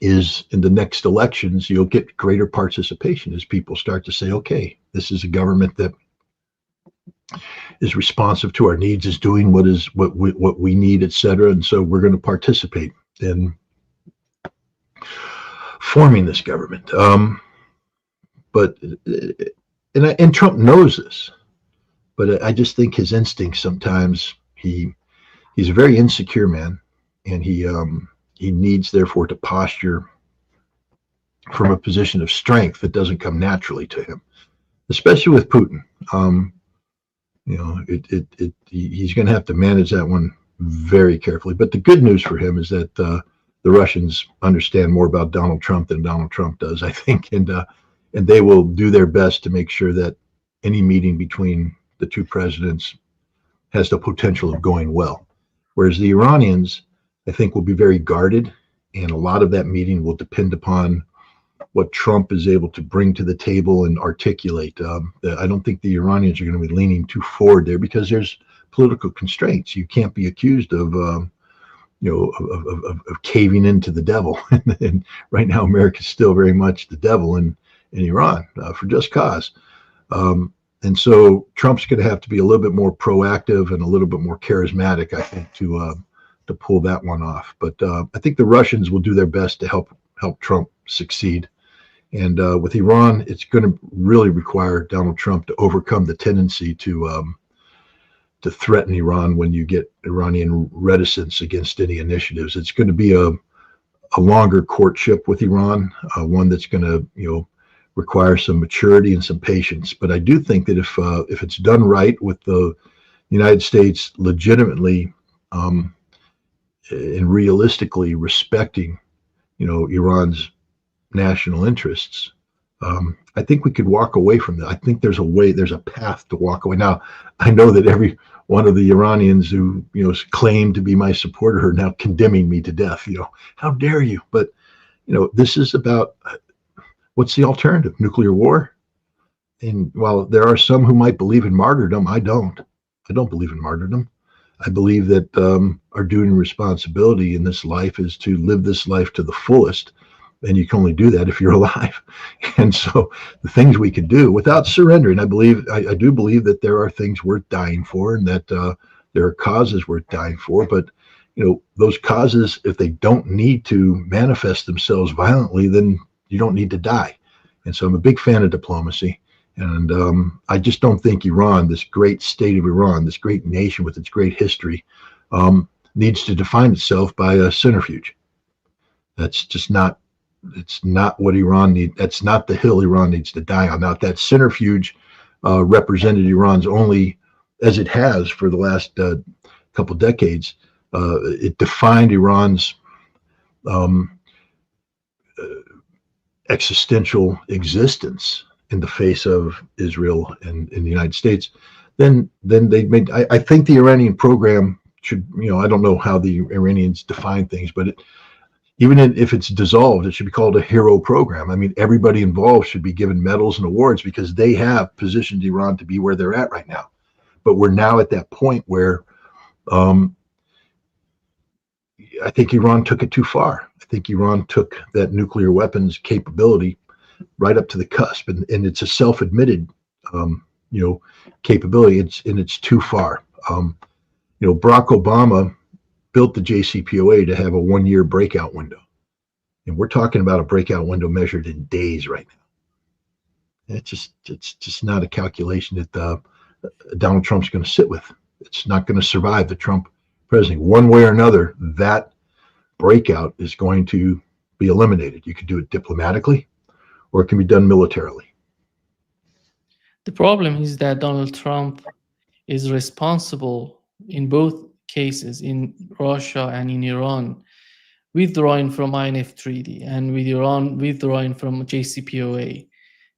is in the next elections, you'll get greater participation as people start to say, okay, this is a government that is responsive to our needs, is doing what we need, et cetera. And so we're going to participate in forming this government. And Trump knows this, but I just think his instincts sometimes, he's a very insecure man, and he needs therefore to posture from a position of strength that doesn't come naturally to him, especially with Putin. He's going to have to manage that one very carefully. But the good news for him is that the Russians understand more about Donald Trump than Donald Trump does, I think, and they will do their best to make sure that any meeting between the two presidents has the potential of going well. Whereas the Iranians, I think, will be very guarded, and a lot of that meeting will depend upon what Trump is able to bring to the table and articulate. I don't think the Iranians are going to be leaning too forward there, because there's political constraints. You can't be accused of caving into the devil. And right now, America is still very much the devil in Iran for just cause. And so Trump's going to have to be a little bit more proactive and a little bit more charismatic, I think, to pull that one off. But I think the Russians will do their best to help Trump succeed. And with Iran, it's going to really require Donald Trump to overcome the tendency to threaten Iran when you get Iranian reticence against any initiatives. It's going to be a longer courtship with Iran, one that's going to require some maturity and some patience. But I do think that if it's done right, with the United States legitimately and realistically respecting Iran's national interests, I think we could walk away from that. I think there's a path to walk away. Now, I know that every one of the Iranians who claim to be my supporter are now condemning me to death. How dare you? But this is about what's the alternative? Nuclear war? And while there are some who might believe in martyrdom, I don't. I don't believe in martyrdom. I believe that our duty and responsibility in this life is to live this life to the fullest. And you can only do that if you're alive. And so the things we can do without surrendering, I do believe that there are things worth dying for, and that there are causes worth dying for. But, those causes, if they don't need to manifest themselves violently, then you don't need to die. And so I'm a big fan of diplomacy. And I just don't think Iran, this great state of Iran, this great nation with its great history, needs to define itself by a centrifuge. That's just not. It's not what Iran needs. That's not the hill Iran needs to die on. Now, if that centrifuge represented Iran's only, as it has for the last couple decades, it defined Iran's existential existence in the face of Israel and in the United States. Then they made. I think the Iranian program should. I don't know how the Iranians define things, but even if it's dissolved, it should be called a hero program. I mean, everybody involved should be given medals and awards because they have positioned Iran to be where they're at right now. But we're now at that point where I think Iran took it too far. I think Iran took that nuclear weapons capability right up to the cusp, and it's a self-admitted, capability. It's too far. Barack Obama built the JCPOA to have a 1-year breakout window. And we're talking about a breakout window measured in days right now. It's just not a calculation that Donald Trump's going to sit with. It's not going to survive the Trump presidency. One way or another, that breakout is going to be eliminated. You can do it diplomatically, or it can be done militarily. The problem is that Donald Trump is responsible in both cases, in Russia and in Iran, withdrawing from INF Treaty and with Iran withdrawing from JCPOA.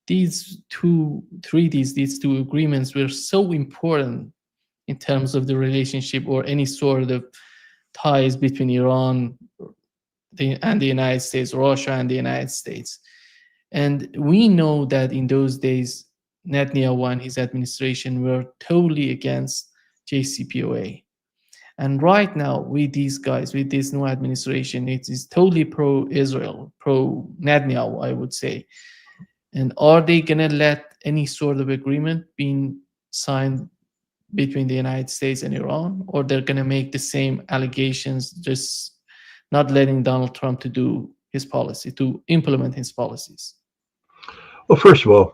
These two treaties, these two agreements were so important in terms of the relationship or any sort of ties between Iran and the United States, Russia and the United States. And we know that in those days, Netanyahu and his administration were totally against JCPOA. And right now, with these guys, with this new administration, it is totally pro-Israel, pro-Netanyahu, I would say. And are they going to let any sort of agreement being signed between the United States and Iran? Or they're going to make the same allegations, just not letting Donald Trump to do his policy, to implement his policies? Well, first of all,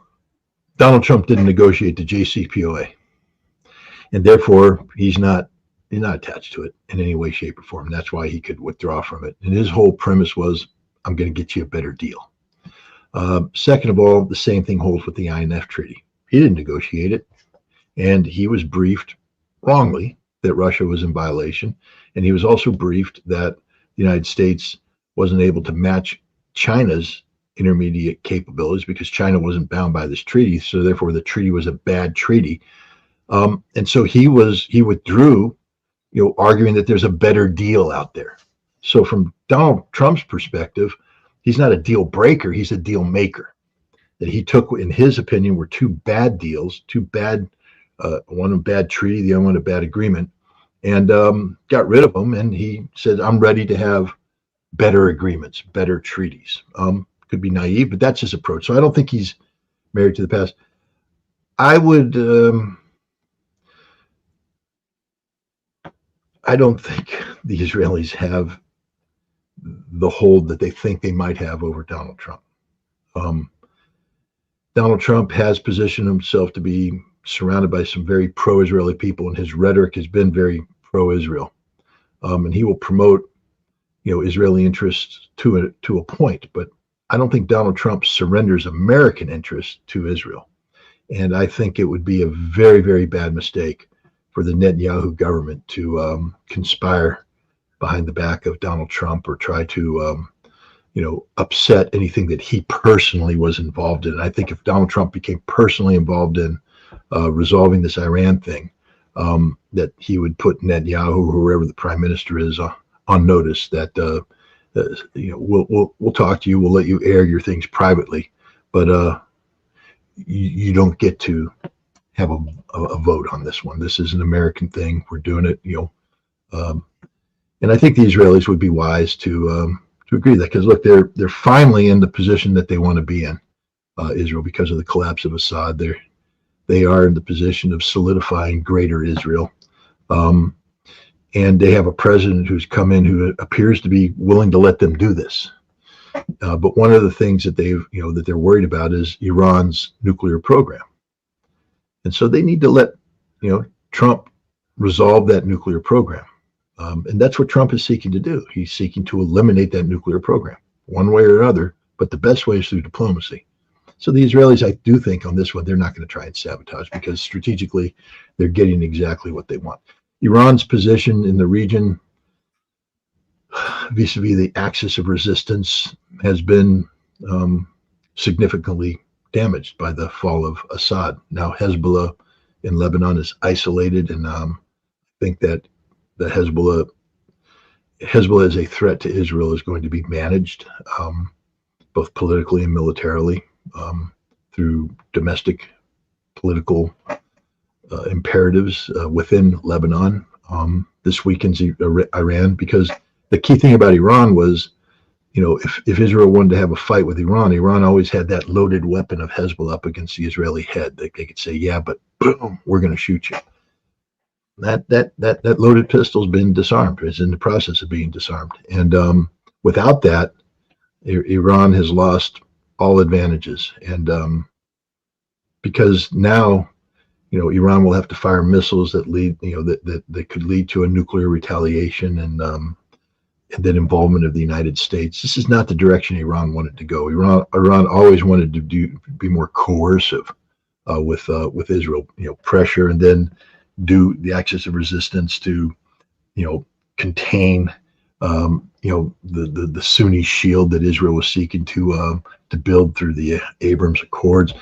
Donald Trump didn't negotiate the JCPOA. And therefore, he's not attached to it in any way, shape, or form. That's why he could withdraw from it. And his whole premise was, I'm going to get you a better deal. Second of all, the same thing holds with the INF Treaty. He didn't negotiate it. And he was briefed wrongly that Russia was in violation. And he was also briefed that the United States wasn't able to match China's intermediate capabilities because China wasn't bound by this treaty. So therefore, the treaty was a bad treaty. And so he withdrew, arguing that there's a better deal out there. So from Donald Trump's perspective, he's not a deal breaker, he's a deal maker. That he took, in his opinion, were two bad deals, one a bad treaty, the other one a bad agreement, and got rid of them. And he said, I'm ready to have better agreements, better treaties. Could be naive, but that's his approach. So I don't think he's married to the past. I don't think the Israelis have the hold that they think they might have over Donald Trump. Donald Trump has positioned himself to be surrounded by some very pro-Israeli people, and his rhetoric has been very pro-Israel. And he will promote, Israeli interests to a point, but I don't think Donald Trump surrenders American interests to Israel. And I think it would be a very, very bad mistake for the Netanyahu government to conspire behind the back of Donald Trump or try to, upset anything that he personally was involved in. I think if Donald Trump became personally involved in resolving this Iran thing, that he would put Netanyahu, whoever the prime minister is, on notice that, we'll talk to you, we'll let you air your things privately, but you don't get to have a vote on this one. This is an American thing. We're doing it, and I think the Israelis would be wise to agree to that, because look, they're finally in the position that they want to be in, Israel, because of the collapse of Assad. They are in the position of solidifying greater Israel, and they have a president who's come in who appears to be willing to let them do this. But one of the things that that they're worried about is Iran's nuclear program. And so they need to let, Trump resolve that nuclear program. And that's what Trump is seeking to do. He's seeking to eliminate that nuclear program one way or another, but the best way is through diplomacy. So the Israelis, I do think on this one, they're not going to try and sabotage because strategically they're getting exactly what they want. Iran's position in the region vis-a-vis the axis of resistance has been significantly damaged by the fall of Assad. Now Hezbollah in Lebanon is isolated, and I think that the Hezbollah as a threat to Israel is going to be managed both politically and militarily through domestic political imperatives within Lebanon. This weakens Iran, because the key thing about Iran was, if Israel wanted to have a fight with Iran always had that loaded weapon of Hezbollah up against the Israeli head. They could say, yeah, but boom, we're going to shoot you. That loaded pistol's been disarmed. It's in the process of being disarmed. And without that, Iran has lost all advantages. And because now, Iran will have to fire missiles that lead, that could lead to a nuclear retaliation and then involvement of the United States. This is not the direction Iran wanted to go. Iran always wanted to be more coercive with Israel, pressure, and then do the axis of resistance to, contain, the Sunni shield that Israel was seeking to build through the Abrams Accords.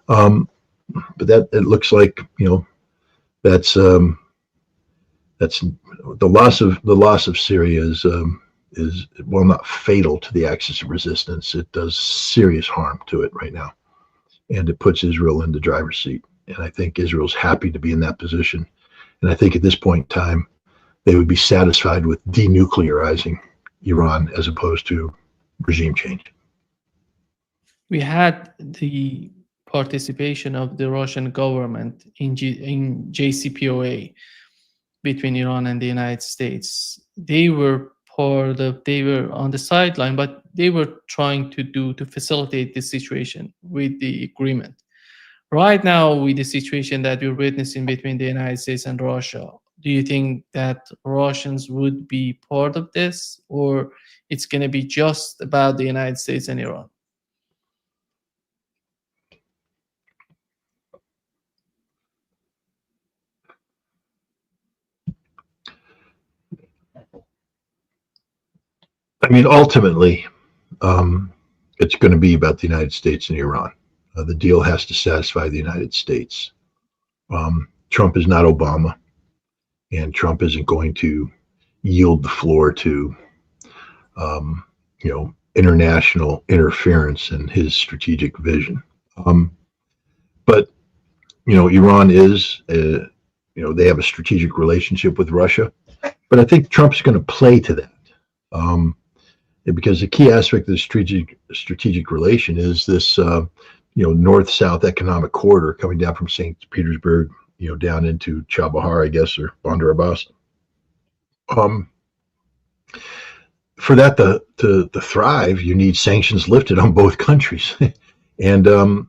But that it looks like that's the loss of Syria is well, not fatal to the axis of resistance. It does serious harm to it right now, and it puts Israel in the driver's seat. And I think Israel's happy to be in that position. And I think at this point in time, they would be satisfied with denuclearizing Iran as opposed to regime change. We had the participation of the Russian government in JCPOA between Iran and the United States. They were on the sideline, but they were trying to facilitate the situation with the agreement. Right now, with the situation that we're witnessing between the United States and Russia, do you think that Russians would be part of this, or it's going to be just about the United States and Iran? I mean, ultimately, it's going to be about the United States and Iran. The deal has to satisfy the United States. Trump is not Obama, and Trump isn't going to yield the floor to, international interference in his strategic vision. But Iran is, they have a strategic relationship with Russia, but I think Trump's going to play to that. Because the key aspect of the strategic relation is this, north-south economic corridor coming down from St. Petersburg, down into Chabahar, I guess, or Bandar Abbas. For that to thrive, you need sanctions lifted on both countries, and and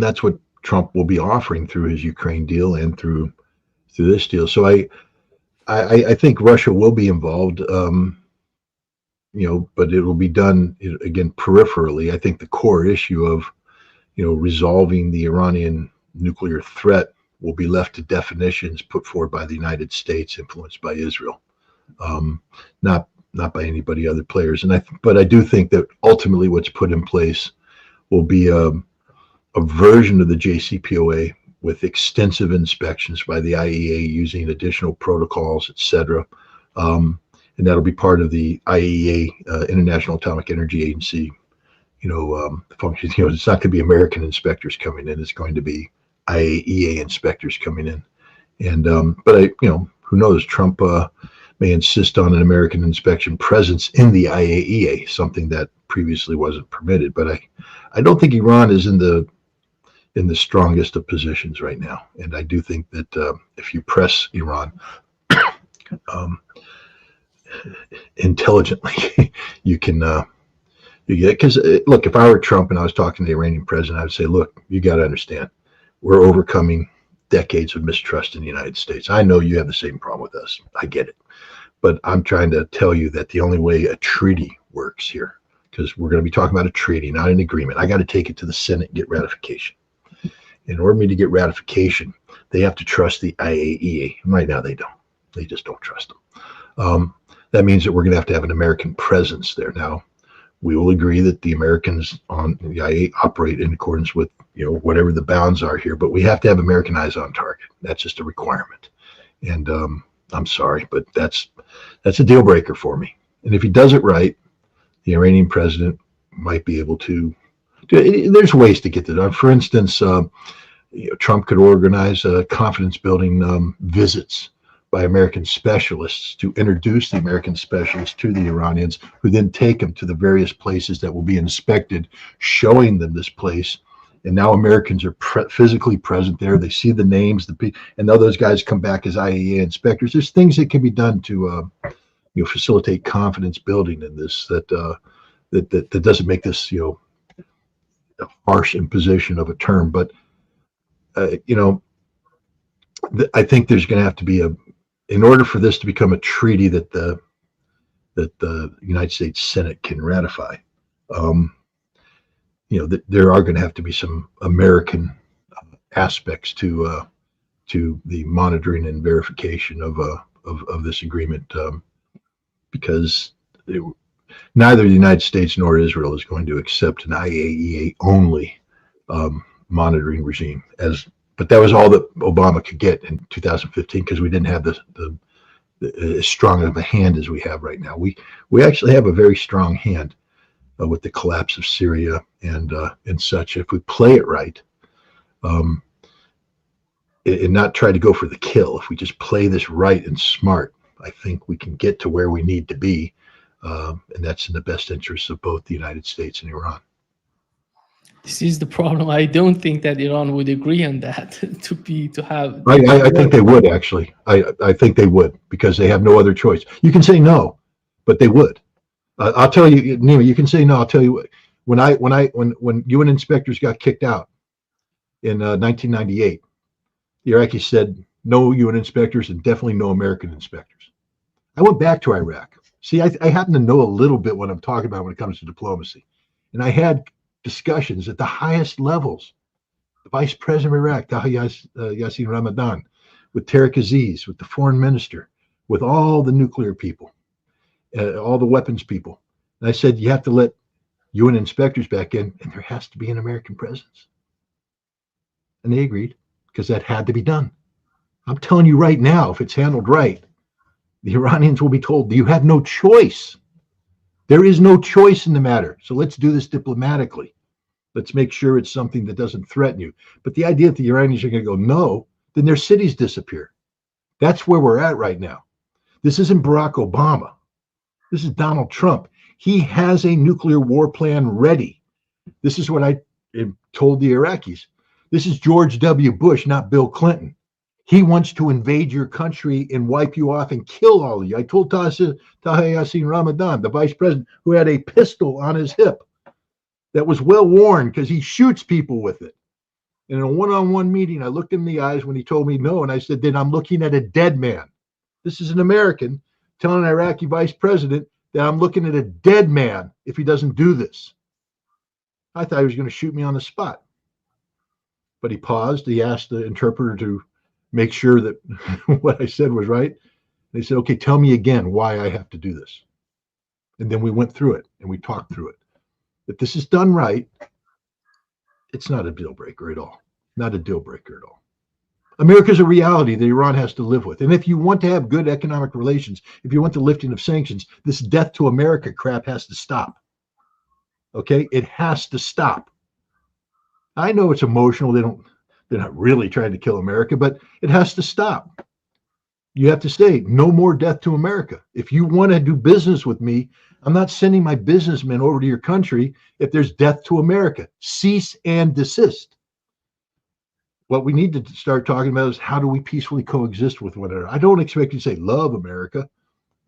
that's what Trump will be offering through his Ukraine deal and through this deal. So I think Russia will be involved. But it will be done again peripherally. I think the core issue of, resolving the Iranian nuclear threat will be left to definitions put forward by the United States, influenced by Israel, not by anybody other players. But I do think that ultimately what's put in place will be a version of the JCPOA with extensive inspections by the IAEA using additional protocols, etc. And that'll be part of the IAEA, International Atomic Energy Agency, functions. It's not going to be American inspectors coming in; it's going to be IAEA inspectors coming in. And but who knows? Trump may insist on an American inspection presence in the IAEA, something that previously wasn't permitted. But I don't think Iran is in the strongest of positions right now, and I do think that if you press Iran intelligently, you can because look, if I were Trump and I was talking to the Iranian president, I would say, look, you got to understand, we're overcoming decades of mistrust in the United States. I know you have the same problem with us. I get it. But I'm trying to tell you that the only way a treaty works here, because we're going to be talking about a treaty, not an agreement. I got to take it to the Senate and get ratification. In order for me to get ratification, they have to trust the IAEA. Right now, they don't. They just don't trust them. That means that we're going to have an American presence there. Now, we will agree that the Americans on the IAEA operate in accordance with whatever the bounds are here, but we have to have American eyes on target. That's just a requirement. And I'm sorry, but that's a deal breaker for me. And if he does it right, the Iranian president might be able to. There's ways to get that done. For instance, Trump could organize confidence building visits by American specialists to introduce the American specialists to the Iranians, who then take them to the various places that will be inspected, showing them this place. And now Americans are physically present there. They see the names, and now those guys come back as IAEA inspectors. There's things that can be done to facilitate confidence building in this that doesn't make this a harsh imposition of a term. But I think there's going to have to be in order for this to become a treaty that the United States Senate can ratify. There are going to have to be some American aspects to the monitoring and verification of this agreement, because neither the United States nor Israel is going to accept an IAEA only monitoring regime. But that was all that Obama could get in 2015, because we didn't have the as strong of a hand as we have right now. We actually have a very strong hand with the collapse of Syria and such. If we play it right, and not try to go for the kill, if we just play this right and smart, I think we can get to where we need to be, and that's in the best interests of both the United States and Iran. This is the problem. I don't think that Iran would agree on that. to have. I think they would, actually. I think they would, because they have no other choice. You can say no, but they would. I'll tell you, Nima, you can say no. I'll tell you, when UN inspectors got kicked out in 1998, the Iraqis said no UN inspectors and definitely no American inspectors. I went back to Iraq. See, I happen to know a little bit what I'm talking about when it comes to diplomacy. And I had discussions at the highest levels. The Vice President of Iraq, Taha Yassin Ramadan, with Tariq Aziz, with the foreign minister, with all the nuclear people, all the weapons people. And I said, you have to let UN inspectors back in, and there has to be an American presence. And they agreed, because that had to be done. I'm telling you right now, if it's handled right, the Iranians will be told, you have no choice. There is no choice in the matter. So let's do this diplomatically. Let's make sure it's something that doesn't threaten you. But the idea that the Iranians are going to go, no, then their cities disappear. That's where we're at right now. This isn't Barack Obama. This is Donald Trump. He has a nuclear war plan ready. This is what I told the Iraqis. This is George W. Bush, not Bill Clinton. He wants to invade your country and wipe you off and kill all of you. I told Taha Yassin Ramadan, the vice president, who had a pistol on his hip that was well worn because he shoots people with it. And in a one-on-one meeting, I looked him in the eyes when he told me no, and I said, then I'm looking at a dead man. This is an American telling an Iraqi vice president that I'm looking at a dead man if he doesn't do this. I thought he was going to shoot me on the spot. But he paused. He asked the interpreter to make sure that what I said was right. They said, okay, tell me again why I have to do this. And then we went through it and we talked through it. If this is done right, it's not a deal breaker at all. Not a deal breaker at all. America's a reality that Iran has to live with. And if you want to have good economic relations, if you want the lifting of sanctions, this death to America crap has to stop. Okay? It has to stop. I know it's emotional. They're not really trying to kill America, but it has to stop. You have to say, no more death to America. If you want to do business with me, I'm not sending my businessmen over to your country if there's death to America. Cease and desist. What we need to start talking about is how do we peacefully coexist with one another. I don't expect you to say love America.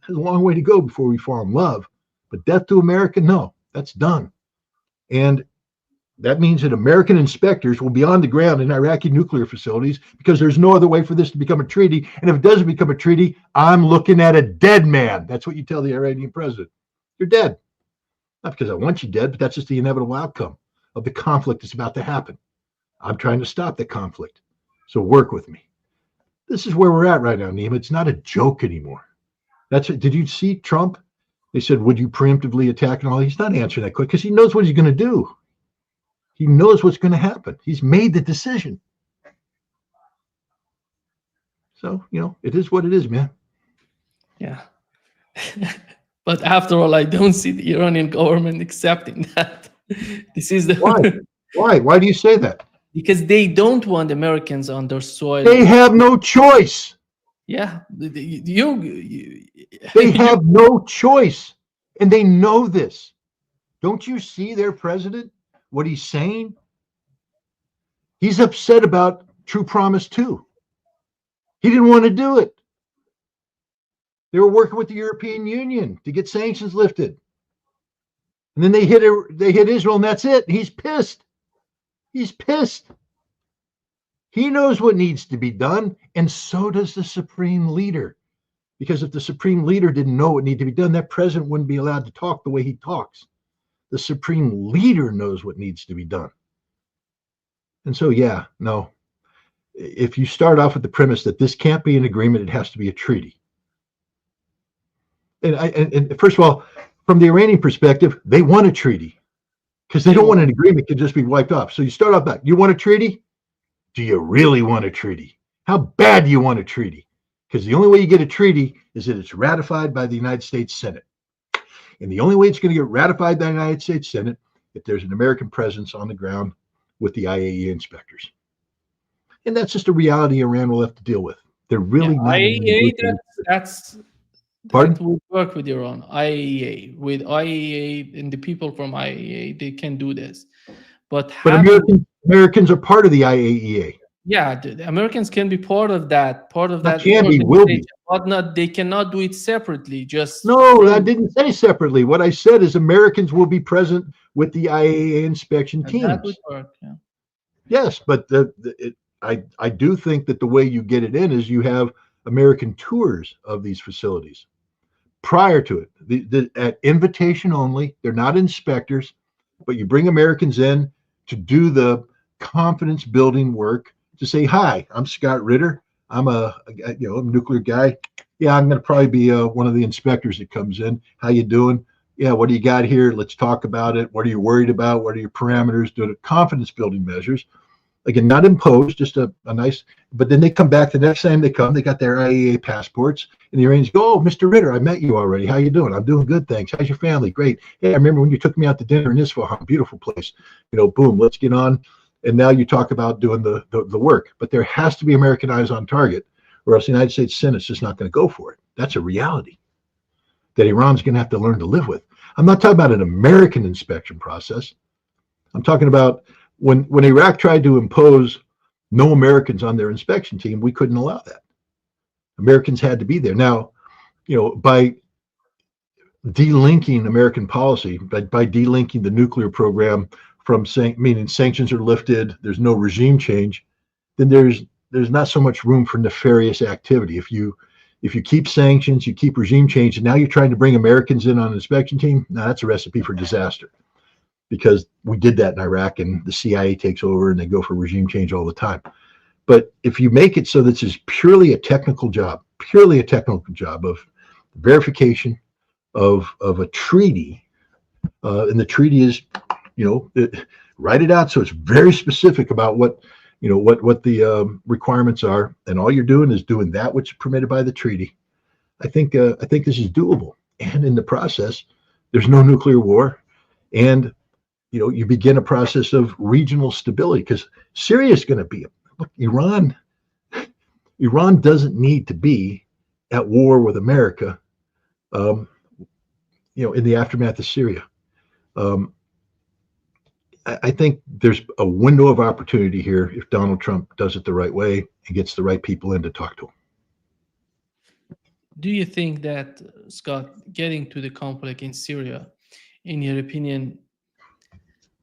There's a long way to go before we fall in love. But death to America, no, that's done. And That means that American inspectors will be on the ground in Iraqi nuclear facilities because there's no other way for this to become a treaty. And if it doesn't become a treaty, I'm looking at a dead man. That's what you tell the Iranian president. You're dead. Not because I want you dead, but that's just the inevitable outcome of the conflict that's about to happen. I'm trying to stop the conflict. So work with me. This is where we're at right now, Nima. It's not a joke anymore. Did you see Trump? They said, would you preemptively attack and all? He's not answering that quick because he knows what he's going to do. He knows what's going to happen. He's made the decision. So, it is what it is, man. Yeah. But after all, I don't see the Iranian government accepting that. This is the Why? Why do you say that? Because they don't want Americans on their soil. They have no choice. Yeah, they have no choice, and they know this. Don't you see their president? What he's saying? He's upset about True Promise 2. He didn't want to do it. They were working with the European Union to get sanctions lifted. And then they hit Israel, and that's it. He's pissed. He's pissed. He knows what needs to be done, and so does the supreme leader. Because if the supreme leader didn't know what needed to be done, that president wouldn't be allowed to talk the way he talks. The supreme leader knows what needs to be done. And so, if you start off with the premise that this can't be an agreement, it has to be a treaty. And first of all, from the Iranian perspective, they want a treaty because they don't want an agreement to just be wiped off. So you start off back. You want a treaty? Do you really want a treaty? How bad do you want a treaty? Because the only way you get a treaty is that it's ratified by the United States Senate. And the only way it's going to get ratified by the United States Senate if there's an American presence on the ground with the IAEA inspectors. And that's just a reality Iran will have to deal with. They're really not. IAEA, Pardon? that would work with Iran. IAEA, with IAEA and the people from IAEA, they can do this. But Americans are part of the IAEA. Yeah, the Americans can be part of that. Will be. But they cannot do it separately. No, I didn't say separately. What I said is Americans will be present with the IAEA inspection teams. That would work. Yeah. Yes, but I do think that the way you get it in is you have American tours of these facilities prior to it. At invitation only. They're not inspectors, but you bring Americans in to do the confidence building work. To say, hi, I'm Scott Ritter. I'm a nuclear guy. Yeah, I'm going to probably be one of the inspectors that comes in. How you doing? Yeah, what do you got here? Let's talk about it. What are you worried about? What are your parameters? Do the confidence building measures. Again, not imposed, just a nice. But then they come back the next time they come. They got their IAEA passports, and the Iranians go, "Oh, Mr. Ritter, I met you already. How you doing? I'm doing good, thanks. How's your family? Great. Hey, I remember when you took me out to dinner in Isfahan, beautiful place. Boom, let's get on." And now you talk about doing the work, but there has to be American eyes on target, or else the United States Senate's just not going to go for it. That's a reality that Iran's going to have to learn to live with. I'm not talking about an American inspection process. I'm talking about when Iraq tried to impose no Americans on their inspection team, we couldn't allow that. Americans had to be there. Now, by delinking American policy, by delinking the nuclear program from meaning sanctions are lifted, there's no regime change, then there's not so much room for nefarious activity. If you keep sanctions, you keep regime change, and now you're trying to bring Americans in on an inspection team, now that's a recipe for disaster. Because we did that in Iraq, and the CIA takes over and they go for regime change all the time. But if you make it so that this is purely a technical job of verification of a treaty, and the treaty is, write it out so it's very specific about what the requirements are, and all you're doing is doing that which is permitted by the treaty. I think this is doable, and in the process, there's no nuclear war, and you begin a process of regional stability because Syria is going to be Iran doesn't need to be at war with America, in the aftermath of Syria. I think there's a window of opportunity here if Donald Trump does it the right way and gets the right people in to talk to him. Do you think that, Scott, getting to the conflict in Syria, in your opinion,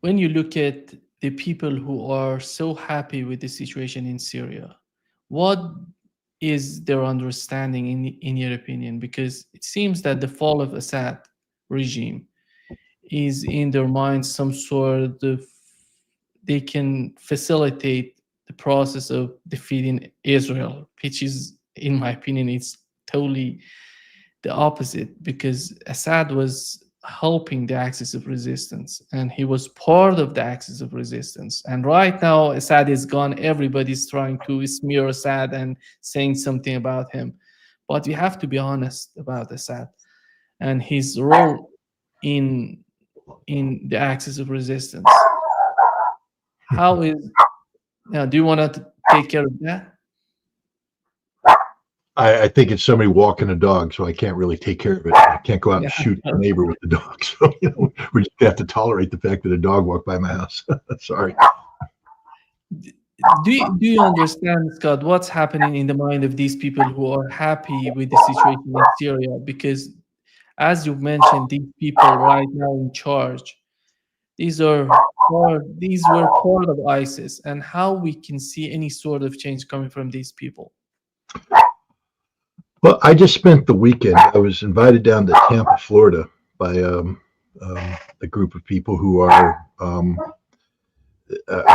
when you look at the people who are so happy with the situation in Syria, what is their understanding in your opinion? Because it seems that the fall of Assad regime is in their minds some sort of, they can facilitate the process of defeating Israel, which is, in my opinion, it's totally the opposite, because Assad was helping the axis of resistance and he was part of the axis of resistance. And right now, Assad is gone. Everybody's trying to smear Assad and saying something about him. But we have to be honest about Assad and his role in the axis of resistance. How is now? Do you want to take care of that? I think it's somebody walking a dog, so I can't really take care of it. I can't go out and Yeah. shoot a neighbor with the dog. So, we're just gonna have to tolerate the fact that a dog walked by my house. Sorry. Do you understand, Scott, what's happening in the mind of these people who are happy with the situation in Syria? Because, as you mentioned, these people right now in charge, these were part of ISIS, and how we can see any sort of change coming from these people. Well, I just spent the weekend. I was invited down to Tampa, Florida, by a group of people who are, I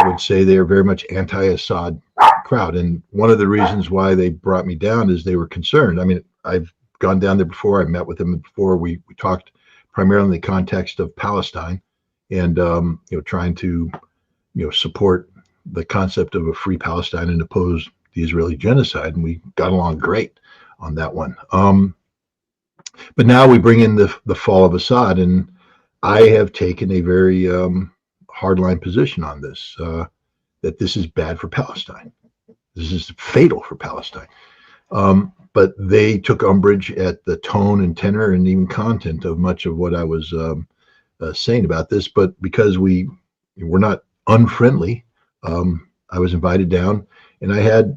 would say, they are very much anti-Assad crowd. And one of the reasons why they brought me down is they were concerned. I mean, I've gone down there before. I met with them before. We talked primarily in the context of Palestine, and trying to support the concept of a free Palestine and oppose the Israeli genocide. And we got along great on that one. But now we bring in the fall of Assad, and I have taken a very hardline position on this, that this is bad for Palestine. This is fatal for Palestine. But they took umbrage at the tone and tenor and even content of much of what I was saying about this. But because we're not unfriendly, I was invited down, and I had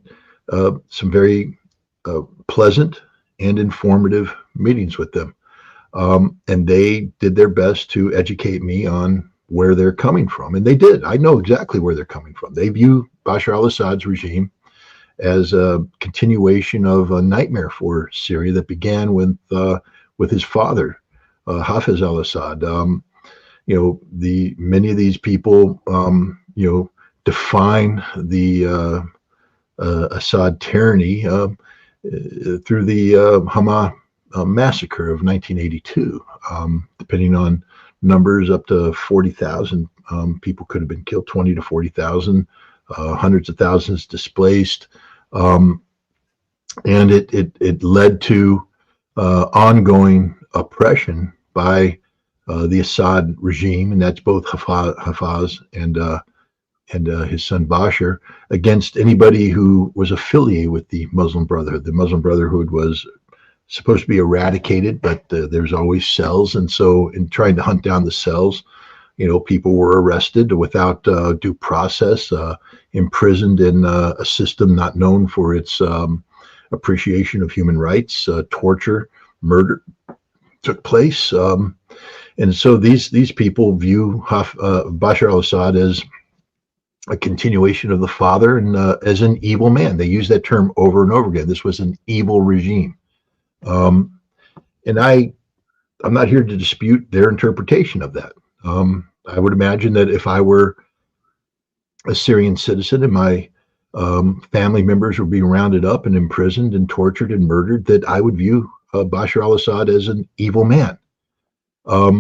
some very pleasant and informative meetings with them. And they did their best to educate me on where they're coming from. And they did. I know exactly where they're coming from. They view Bashar al-Assad's regime as a continuation of a nightmare for Syria that began with his father, Hafez al-Assad. Many of these people, define the Assad tyranny through the Hama massacre of 1982. Depending on numbers, up to 40,000 people could have been killed, 20 to 40,000, hundreds of thousands displaced. And it led to ongoing oppression by the Assad regime, and that's both Hafez and his son Bashar, against anybody who was affiliated with the Muslim Brotherhood. The Muslim Brotherhood was supposed to be eradicated, but there's always cells. And so in trying to hunt down the cells, people were arrested without due process, imprisoned in a system not known for its appreciation of human rights. Torture, murder took place. And so these people view Bashar al-Assad as a continuation of the father and as an evil man. They use that term over and over again. This was an evil regime. And I'm not here to dispute their interpretation of that. I would imagine that if I were a Syrian citizen and my family members were being rounded up and imprisoned and tortured and murdered, that I would view Bashar al-Assad as an evil man. I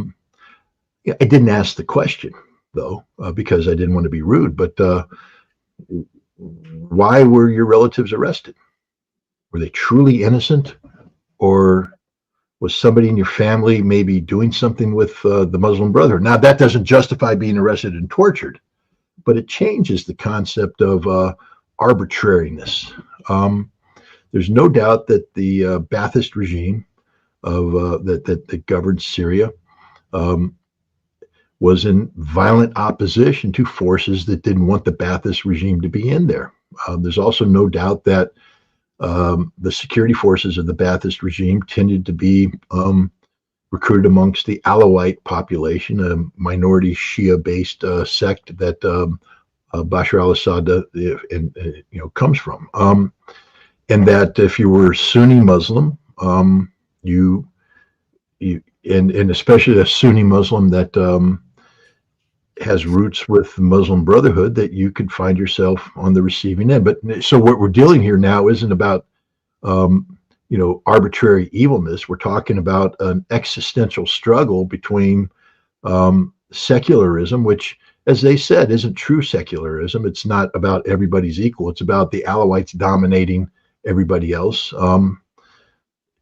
didn't ask the question, though, because I didn't want to be rude, but why were your relatives arrested? Were they truly innocent? Or was somebody in your family maybe doing something with the Muslim Brotherhood? Now, that doesn't justify being arrested and tortured, but it changes the concept of arbitrariness. There's no doubt that the Ba'athist regime that governed Syria was in violent opposition to forces that didn't want the Ba'athist regime to be in there. There's also no doubt that the security forces of the Ba'athist regime tended to be recruited amongst the Alawite population, a minority Shia-based sect that Bashar al-Assad comes from, and that if you were Sunni Muslim, you and especially a Sunni Muslim that has roots with the Muslim Brotherhood, that you could find yourself on the receiving end. But so what we're dealing here now isn't about arbitrary evilness. We're talking about an existential struggle between secularism, which, as they said, isn't true secularism. It's not about everybody's equal. It's about the Alawites dominating everybody else.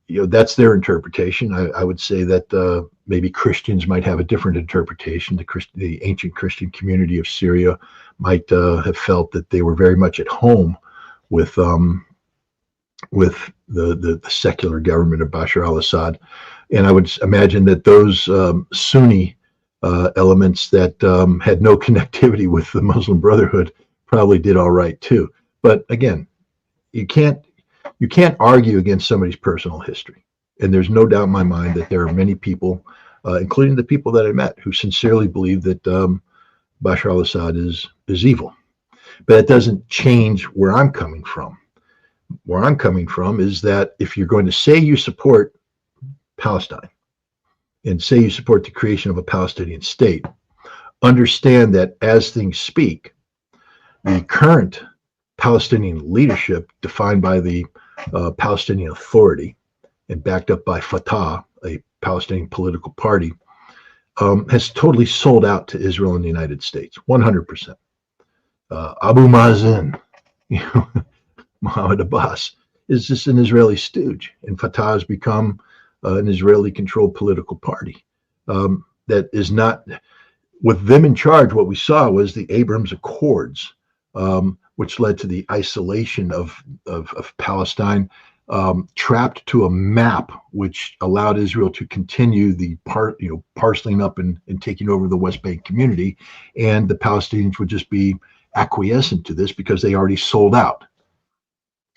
That's their interpretation. I would say that maybe Christians might have a different interpretation. The ancient Christian community of Syria might have felt that they were very much at home with the secular government of Bashar al-Assad. And I would imagine that those Sunni elements that had no connectivity with the Muslim Brotherhood probably did all right too. But again, you can't argue against somebody's personal history. And there's no doubt in my mind that there are many people, including the people that I met, who sincerely believe that Bashar al-Assad is evil. But that doesn't change where I'm coming from. Where I'm coming from is that if you're going to say you support Palestine and say you support the creation of a Palestinian state, understand that as things speak, the current Palestinian leadership, defined by the Palestinian Authority and backed up by Fatah, a Palestinian political party, has totally sold out to Israel and the United States, 100%. Abu Mazen, Mohammed Abbas, is just an Israeli stooge, and Fatah has become an Israeli-controlled political party that is not, with them in charge. What we saw was the Abraham Accords, which led to the isolation of Palestine, trapped to a map which allowed Israel to continue the parceling up and taking over the West Bank community, and the Palestinians would just be acquiescent to this because they already sold out.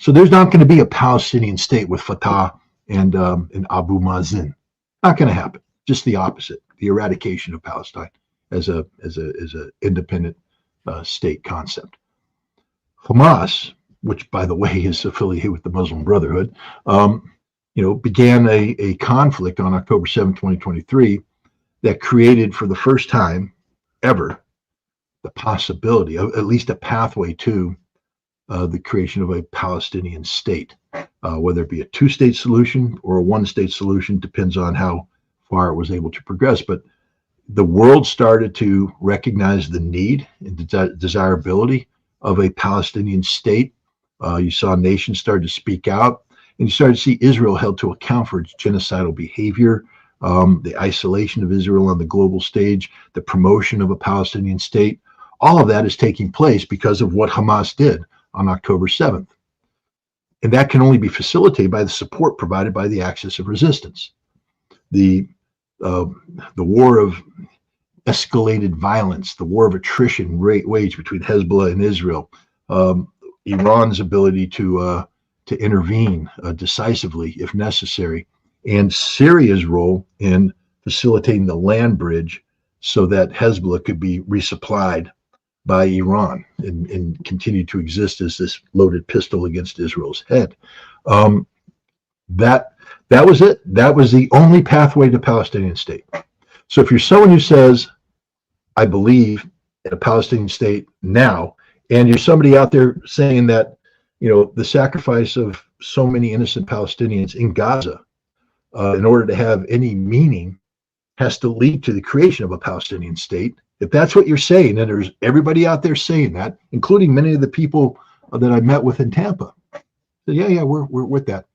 So there's not going to be a Palestinian state with Fatah and Abu Mazen. Not going to happen. Just the opposite: the eradication of Palestine as a independent state concept. Hamas, which by the way is affiliated with the Muslim Brotherhood, began a conflict on October 7, 2023, that created for the first time ever the possibility of at least a pathway to the creation of a Palestinian state, whether it be a two-state solution or a one-state solution, depends on how far it was able to progress. But the world started to recognize the need and desirability of a Palestinian state. You saw nations start to speak out, and you started to see Israel held to account for its genocidal behavior, the isolation of Israel on the global stage, the promotion of a Palestinian state. All of that is taking place because of what Hamas did on October 7th. And that can only be facilitated by the support provided by the axis of resistance. The war of escalated violence, the war of attrition waged between Hezbollah and Israel, Iran's ability to intervene decisively if necessary, and Syria's role in facilitating the land bridge so that Hezbollah could be resupplied by Iran and continue to exist as this loaded pistol against Israel's head. That was it. That was the only pathway to Palestinian state. So if you're someone who says, I believe in a Palestinian state now, and you're somebody out there saying that, the sacrifice of so many innocent Palestinians in Gaza, in order to have any meaning, has to lead to the creation of a Palestinian state. If that's what you're saying, and there's everybody out there saying that, including many of the people that I met with in Tampa, so yeah, we're with that.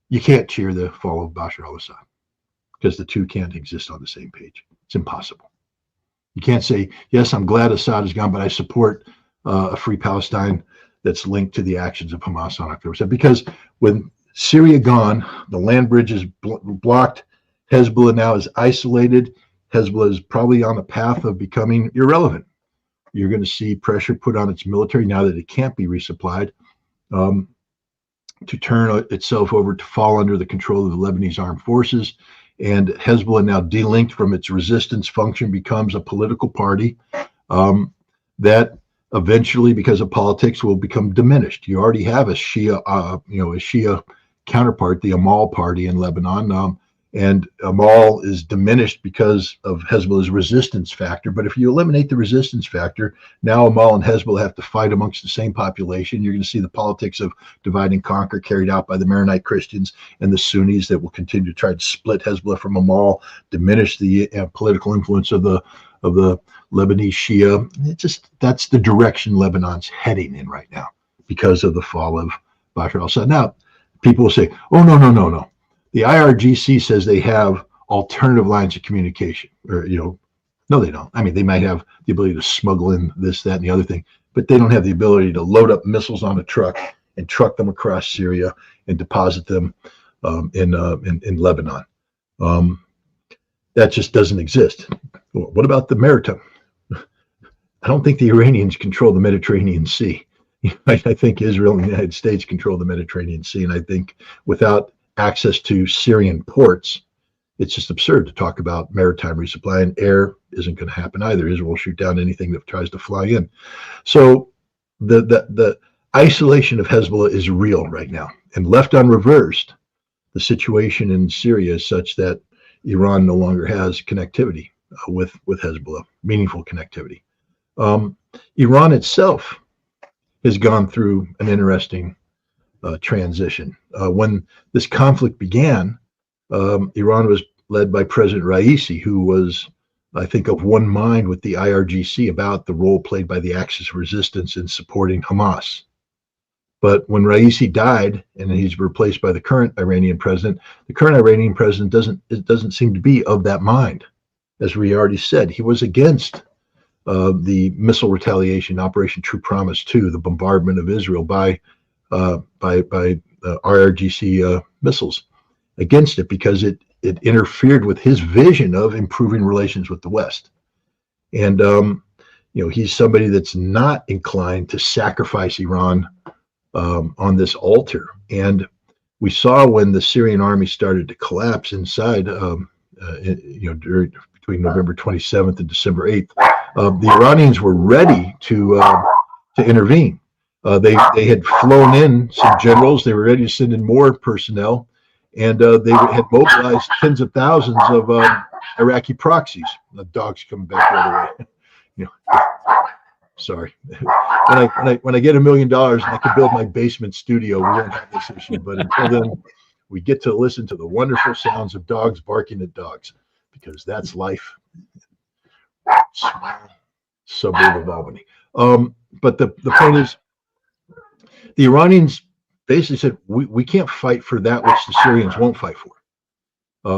You can't cheer the fall of Bashar al-Assad, because the two can't exist on the same page. It's impossible. You can't say, yes, I'm glad Assad is gone, but I support a free Palestine that's linked to the actions of Hamas on October 7th. Because with Syria gone, the land bridge is blocked, Hezbollah now is isolated, Hezbollah is probably on the path of becoming irrelevant. You're going to see pressure put on its military now that it can't be resupplied, to turn itself over to fall under the control of the Lebanese armed forces and Hezbollah, now delinked from its resistance function, becomes a political party that eventually, because of politics, will become diminished. You already have a Shia, a Shia counterpart, the Amal party in Lebanon, and Amal is diminished because of Hezbollah's resistance factor. But if you eliminate the resistance factor, now Amal and Hezbollah have to fight amongst the same population. You're going to see the politics of divide and conquer carried out by the Maronite Christians and the Sunnis that will continue to try to split Hezbollah from Amal, diminish the political influence of the Lebanese Shia. That's the direction Lebanon's heading in right now because of the fall of Bashar al-Assad. Now, people will say, "Oh, no. The IRGC says they have alternative lines of communication." Or, no, they don't. I mean, they might have the ability to smuggle in this, that, and the other thing, but they don't have the ability to load up missiles on a truck and truck them across Syria and deposit them in Lebanon. That just doesn't exist. What about the maritime? I don't think the Iranians control the Mediterranean Sea. I think Israel and the United States control the Mediterranean Sea, and I think without access to Syrian ports, it's just absurd to talk about maritime resupply, and air isn't going to happen either. Israel will shoot down anything that tries to fly in. So the isolation of Hezbollah is real right now, and left unreversed, the situation in Syria is such that Iran no longer has connectivity with Hezbollah, meaningful connectivity. Iran itself has gone through an interesting transition. When this conflict began, Iran was led by President Raisi, who was, I think, of one mind with the IRGC about the role played by the Axis of Resistance in supporting Hamas. But when Raisi died and he's replaced by the current Iranian president doesn't seem to be of that mind. As we already said, he was against the missile retaliation, Operation True Promise 2, the bombardment of Israel by IRGC missiles, against it because it interfered with his vision of improving relations with the West. And he's somebody that's not inclined to sacrifice Iran on this altar. And we saw when the Syrian army started to collapse inside, between November 27th and December 8th, the Iranians were ready to intervene. They had flown in some generals. They were ready to send in more personnel, and they had mobilized tens of thousands of Iraqi proxies. The dog's coming back the other way. Sorry. When I get $1 million and I can build my basement studio, we won't have this issue. But until then, we get to listen to the wonderful sounds of dogs barking at dogs, because that's life. Small suburb of Albany. But the point is, the Iranians basically said, we can't fight for that which the Syrians won't fight for.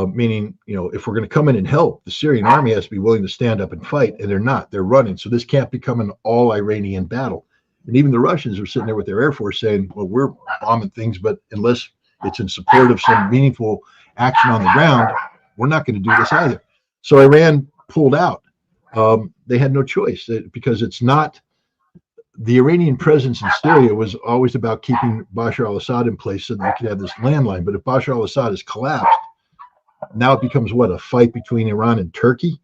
Meaning, if we're going to come in and help, the Syrian army has to be willing to stand up and fight, and they're not. They're running. So this can't become an all-Iranian battle. And even the Russians are sitting there with their Air Force saying, well, we're bombing things, but unless it's in support of some meaningful action on the ground, we're not going to do this either. So Iran pulled out. They had no choice because it's not. The Iranian presence in Syria was always about keeping Bashar al-Assad in place so that they could have this landline. But if Bashar al-Assad has collapsed, now it becomes what, a fight between Iran and Turkey?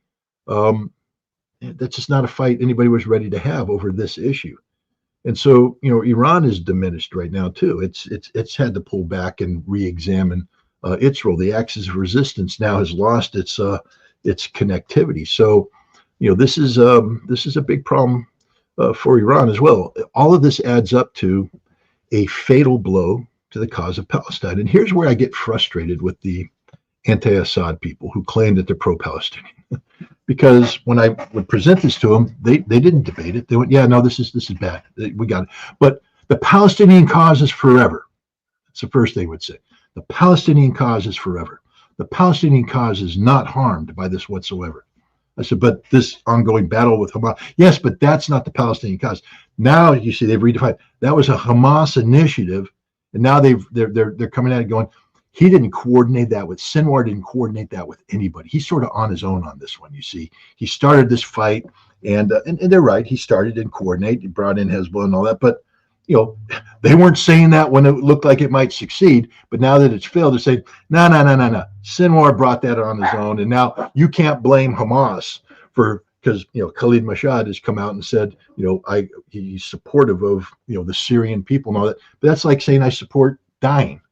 That's just not a fight anybody was ready to have over this issue. And so, Iran is diminished right now too. It's had to pull back and re-examine its role. The axis of resistance now has lost its connectivity. So, this is a big problem for Iran as well. All of this adds up to a fatal blow to the cause of Palestine. And here's where I get frustrated with the anti-Assad people who claim that they're pro-Palestinian. Because when I would present this to them, they didn't debate it. They went, yeah, no, this is bad. We got it. But the Palestinian cause is forever. That's the first they would say. The Palestinian cause is forever. The Palestinian cause is not harmed by this whatsoever. I said, but this ongoing battle with Hamas, yes, but that's not the Palestinian cause. Now you see they've redefined. That was a Hamas initiative, and now they're coming at it going, he didn't coordinate that with Sinwar, didn't coordinate that with anybody. He's sort of on his own on this one. You see, he started this fight, and they're right. He started and coordinated, he brought in Hezbollah and all that, but You know, they weren't saying that when it looked like it might succeed, but now that it's failed, they're saying, no, no, no, no, no. Sinwar brought that on his own, and now you can't blame Hamas for, because Khalid Mashad has come out and said, he's supportive of the Syrian people and all that. But that's like saying I support dying,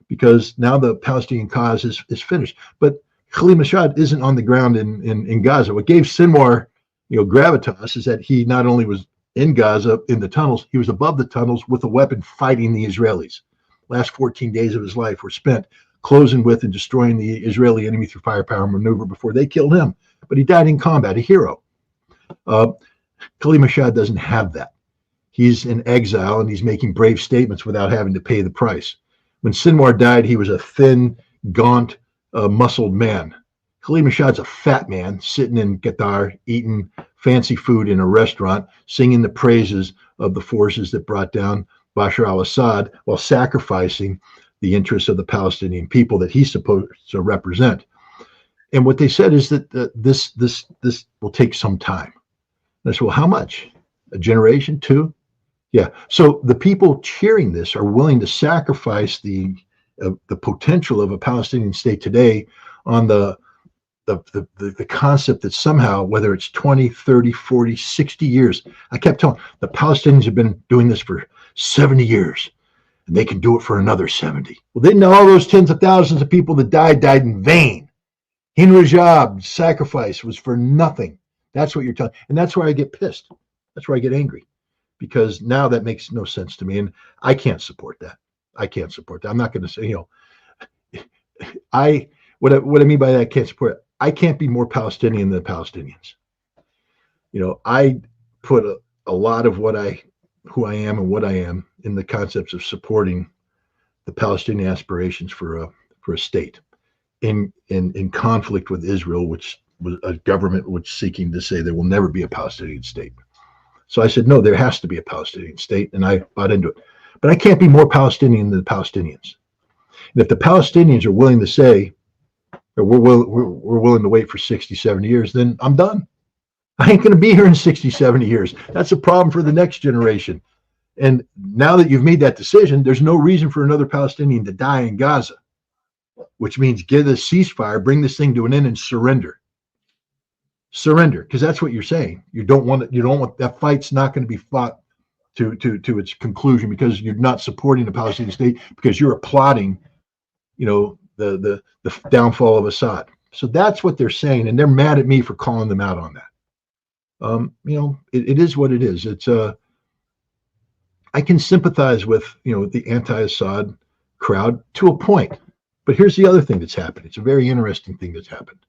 because now the Palestinian cause is finished. But Khalid Mashad isn't on the ground in Gaza. What gave Sinwar gravitas is that he not only was in Gaza in the tunnels, he was above the tunnels with a weapon fighting the Israelis. Last 14 days of his life were spent closing with and destroying the Israeli enemy through firepower maneuver before they killed him. But he died in combat, a hero. Khalid Mashad doesn't have that. He's in exile and he's making brave statements without having to pay the price. When Sinwar died, he was a thin, gaunt, muscled man. Khalid Mashad's a fat man sitting in Qatar, eating fancy food in a restaurant, singing the praises of the forces that brought down Bashar al-Assad while sacrificing the interests of the Palestinian people that he's supposed to represent. And what they said is that this will take some time. And I said, well, how much? A generation, two? Yeah. So the people cheering this are willing to sacrifice the potential of a Palestinian state today on the concept that somehow, whether it's 20, 30, 40, 60 years, I kept telling the Palestinians have been doing this for 70 years and they can do it for another 70. Well, they know all those tens of thousands of people that died in vain. Hin Rajab's sacrifice was for nothing. That's what you're telling. And that's why I get pissed. That's why I get angry, because now that makes no sense to me. And I can't support that. I can't support that. I'm not going to say, what I mean by that, I can't support it. I can't be more Palestinian than the Palestinians. I put a lot of who I am and what I am in the concepts of supporting the Palestinian aspirations for a state in conflict with Israel, which was a government which seeking to say there will never be a Palestinian state. So I said, no, there has to be a Palestinian state, and I bought into it. But I can't be more Palestinian than the Palestinians. And if the Palestinians are willing to say, we're willing to wait for 60, 70 years, then I'm done. I ain't going to be here in 60, 70 years. That's a problem for the next generation. And now that you've made that decision, there's no reason for another Palestinian to die in Gaza, which means get a ceasefire, bring this thing to an end, and surrender. Surrender, because that's what you're saying. You don't want that fight's not going to be fought to its conclusion, because you're not supporting the Palestinian state, because you're applauding, the downfall of Assad. So that's what they're saying, and they're mad at me for calling them out on that. It is what it is. It's I can sympathize with the anti-Assad crowd to a point, but here's the other thing that's happened. It's a very interesting thing that's happened.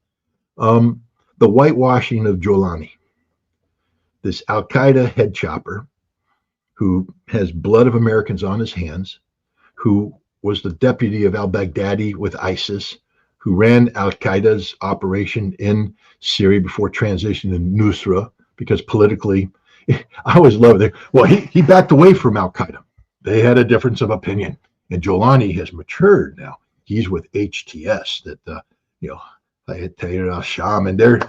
The whitewashing of Jolani, this Al Qaeda head chopper, who has blood of Americans on his hands, who was the deputy of al-Baghdadi with ISIS, who ran al-Qaeda's operation in Syria before transition to Nusra, because politically, I always love it. Well, he backed away from al-Qaeda. They had a difference of opinion. And Jolani has matured now. He's with HTS, that, Tahrir al-Sham, and they're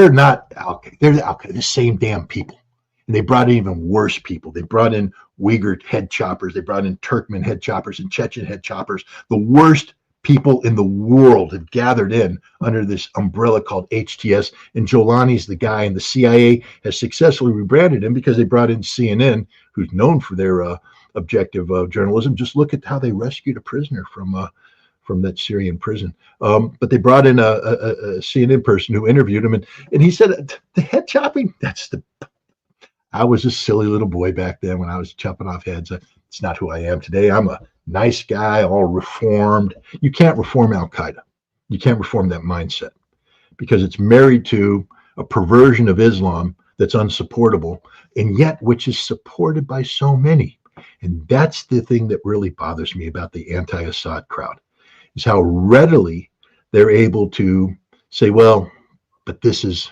not al-Qaeda. They're al-Qaeda, the same damn people. And they brought in even worse people. They brought in Uyghur head choppers. They brought in Turkmen head choppers and Chechen head choppers. The worst people in the world have gathered in under this umbrella called HTS. And Jolani's the guy, and the CIA has successfully rebranded him because they brought in CNN, who's known for their objective journalism. Just look at how they rescued a prisoner from that Syrian prison. But they brought in a CNN person who interviewed him, and he said, the head chopping, I was a silly little boy back then when I was chopping off heads. It's not who I am today. I'm a nice guy, all reformed. You can't reform al-Qaeda. You can't reform that mindset, because it's married to a perversion of Islam that's unsupportable, and yet which is supported by so many. And that's the thing that really bothers me about the anti-Assad crowd, is how readily they're able to say, well, but this is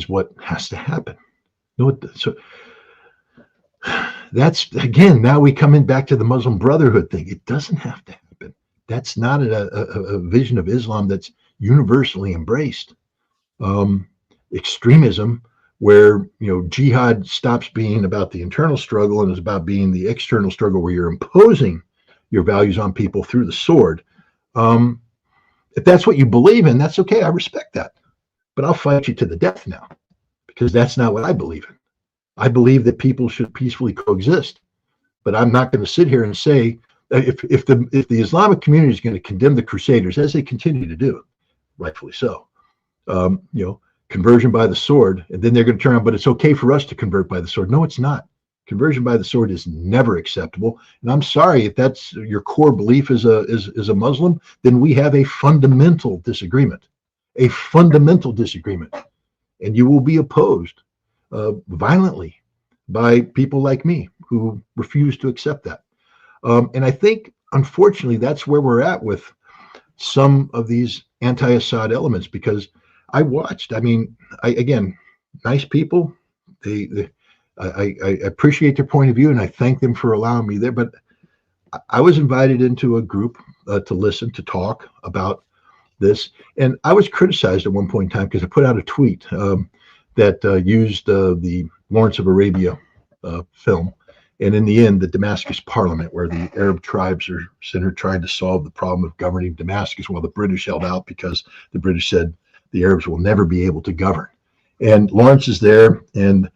what has to happen. So that's, again, now we come in back to the Muslim Brotherhood thing. It doesn't have to happen. That's not a vision of Islam that's universally embraced. Extremism where jihad stops being about the internal struggle and is about being the external struggle where you're imposing your values on people through the sword. If that's what you believe in, that's okay. I respect that. But I'll fight you to the death now, because that's not what I believe in. I believe that people should peacefully coexist. But I'm not going to sit here and say, if the Islamic community is going to condemn the Crusaders, as they continue to do, rightfully so, conversion by the sword, and then they're going to turn around, but it's okay for us to convert by the sword. No, it's not. Conversion by the sword is never acceptable. And I'm sorry, if that's your core belief as a Muslim, then we have a fundamental disagreement. A fundamental disagreement. And you will be opposed violently by people like me who refuse to accept that. And I think, unfortunately, that's where we're at with some of these anti-Assad elements, because I watched. I mean, again, nice people. I appreciate their point of view, and I thank them for allowing me there. But I was invited into a group to listen, to talk about this, and I was criticized at one point in time because I put out a tweet that used the Lawrence of Arabia film, and in the end, the Damascus Parliament, where the Arab tribes are centered trying to solve the problem of governing Damascus, while the British held out because the British said the Arabs will never be able to govern. And Lawrence is there, and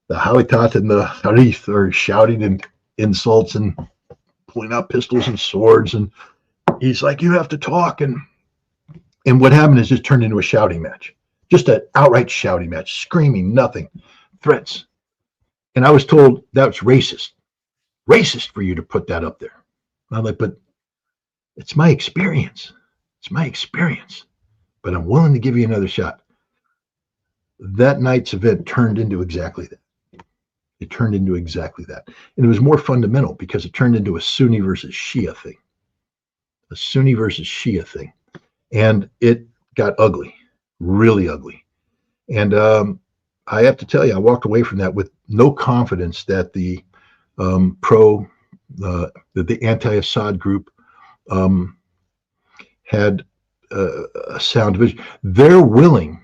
the Hawitat and the Harith are shouting and insults and pulling out pistols and swords, and he's like, "You have to talk." And what happened is just turned into a shouting match, just an outright shouting match, screaming, nothing, threats. And I was told that's racist for you to put that up there. And I'm like, but it's my experience. It's my experience. But I'm willing to give you another shot. That night's event turned into exactly that. It turned into exactly that. And it was more fundamental because it turned into a Sunni versus Shia thing. A Sunni versus Shia thing. And it got ugly, really ugly. And I have to tell you, I walked away from that with no confidence that the the anti-Assad group had a sound vision. They're willing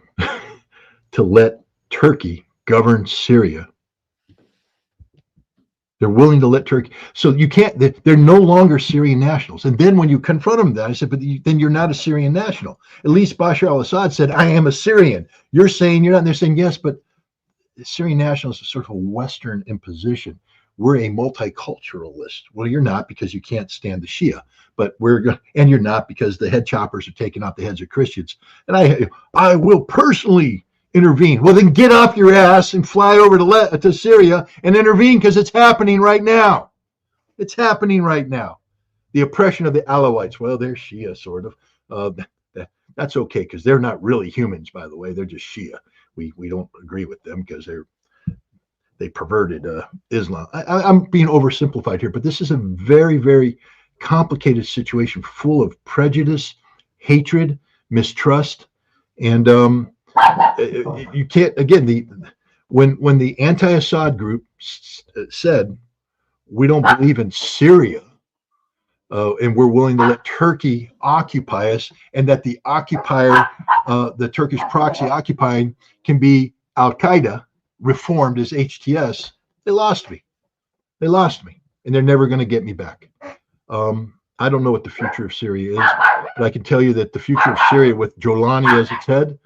to let Turkey govern Syria. They're willing to let Turkey. So you can't, they're no longer Syrian nationals. And then when you confront them that, I said, but then you're not a Syrian national. At least Bashar al-Assad said, I am a Syrian. You're saying you're not. And they're saying, yes, but Syrian nationals is sort of a Western imposition. We're a multiculturalist. Well, you're not, because you can't stand the Shia. But and you're not, because the head choppers are taking off the heads of Christians. And I will personally intervene. Well, then get off your ass and fly over to Syria and intervene, because it's happening right now. It's happening right now. The oppression of the Alawites. Well, they're Shia, sort of. That's okay, because they're not really humans, by the way. They're just Shia. We don't agree with them because they perverted Islam. I'm being oversimplified here, but this is a very, very complicated situation, full of prejudice, hatred, mistrust, and you can't. Again, when the anti-Assad group said we don't believe in Syria, and we're willing to let Turkey occupy us, and that the occupier, the Turkish proxy occupying, can be Al-Qaeda reformed as HTS, they lost me. They lost me, and they're never going to get me back. I don't know what the future of Syria is, but I can tell you that the future of Syria with Jolani as its head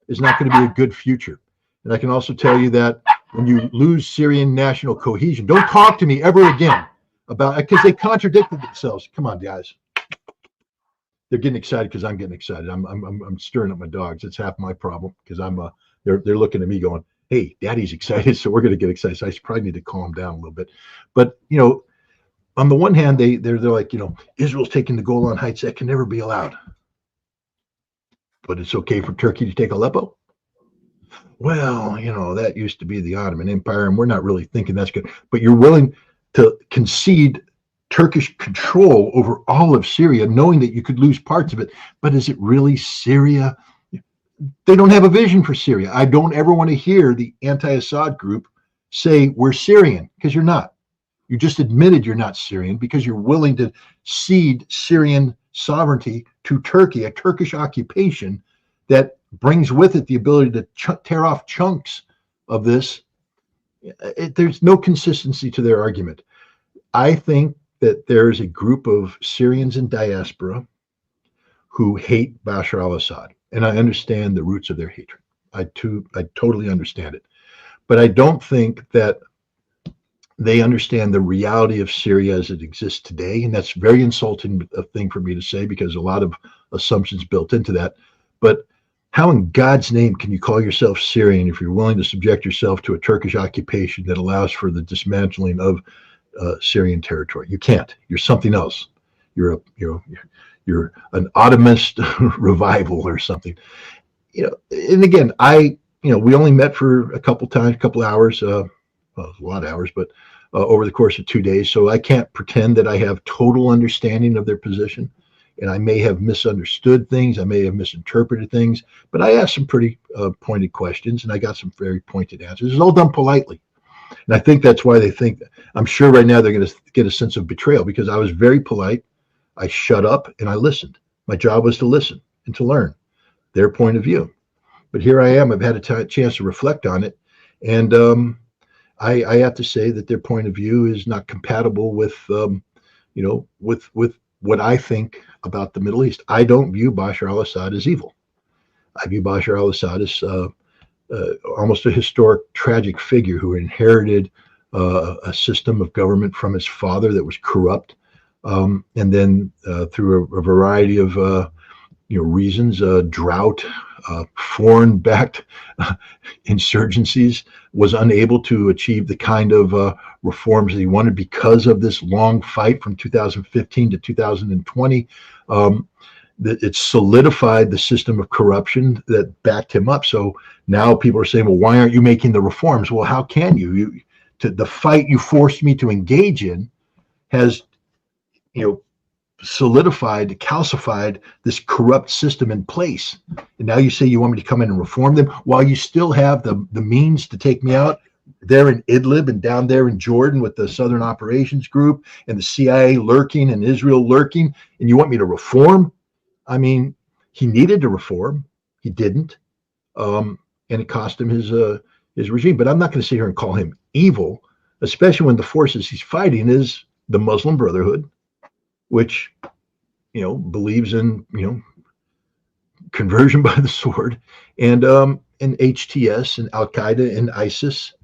is not going to be a good future. And I can also tell you that when you lose Syrian national cohesion, don't talk to me ever again about it, because they contradicted themselves. Come on, guys. They're getting excited because I'm getting excited. I'm stirring up my dogs. It's half my problem, because they're looking at me going, hey, daddy's excited, so we're going to get excited. So I probably need to calm down a little bit. But, on the one hand, they're like, Israel's taking the Golan Heights. That can never be allowed. But it's okay for Turkey to take Aleppo? Well, that used to be the Ottoman Empire, and we're not really thinking that's good. But you're willing to concede Turkish control over all of Syria, knowing that you could lose parts of it. But is it really Syria? They don't have a vision for Syria. I don't ever want to hear the anti-Assad group say we're Syrian, because you're not. You just admitted you're not Syrian because you're willing to cede Syrian sovereignty to Turkey, a Turkish occupation that brings with it the ability to tear off chunks of this, there's no consistency to their argument. I think that there is a group of Syrians in diaspora who hate Bashar al-Assad, and I understand the roots of their hatred. I totally understand it. But I don't think that they understand the reality of Syria as it exists today. And that's very insulting a thing for me to say, because a lot of assumptions built into that. But how in God's name can you call yourself Syrian if you're willing to subject yourself to a Turkish occupation that allows for the dismantling of Syrian territory? You can't. You're something else. You're an Ottomanist revival or something. And again, we only met for a couple hours, well, a lot of hours, but over the course of 2 days. So I can't pretend that I have total understanding of their position. And I may have misunderstood things. I may have misinterpreted things, but I asked some pretty pointed questions, and I got some very pointed answers. It's all done politely. And I think that's why they think, I'm sure right now they're going to get a sense of betrayal, because I was very polite. I shut up and I listened. My job was to listen and to learn their point of view. But here I am. I've had a chance to reflect on it. And I have to say that their point of view is not compatible with, with what I think about the Middle East. I don't view Bashar al-Assad as evil. I view Bashar al-Assad as almost a historic, tragic figure who inherited a system of government from his father that was corrupt. And then through a variety of reasons, drought, foreign-backed insurgencies, was unable to achieve the kind of reforms that he wanted because of this long fight from 2015 to 2020. That it solidified the system of corruption that backed him up. So now people are saying, well, why aren't you making the reforms? Well, how can you? The fight you forced me to engage in has, solidified, calcified this corrupt system in place. And now you say you want me to come in and reform them while you still have the means to take me out there in Idlib and down there in Jordan with the Southern Operations Group and the CIA lurking and Israel lurking. And you want me to reform? I mean, he needed to reform. He didn't. And it cost him his regime. But I'm not going to sit here and call him evil, especially when the forces he's fighting is the Muslim Brotherhood, which, believes in, conversion by the sword, and HTS and Al Qaeda and ISIS.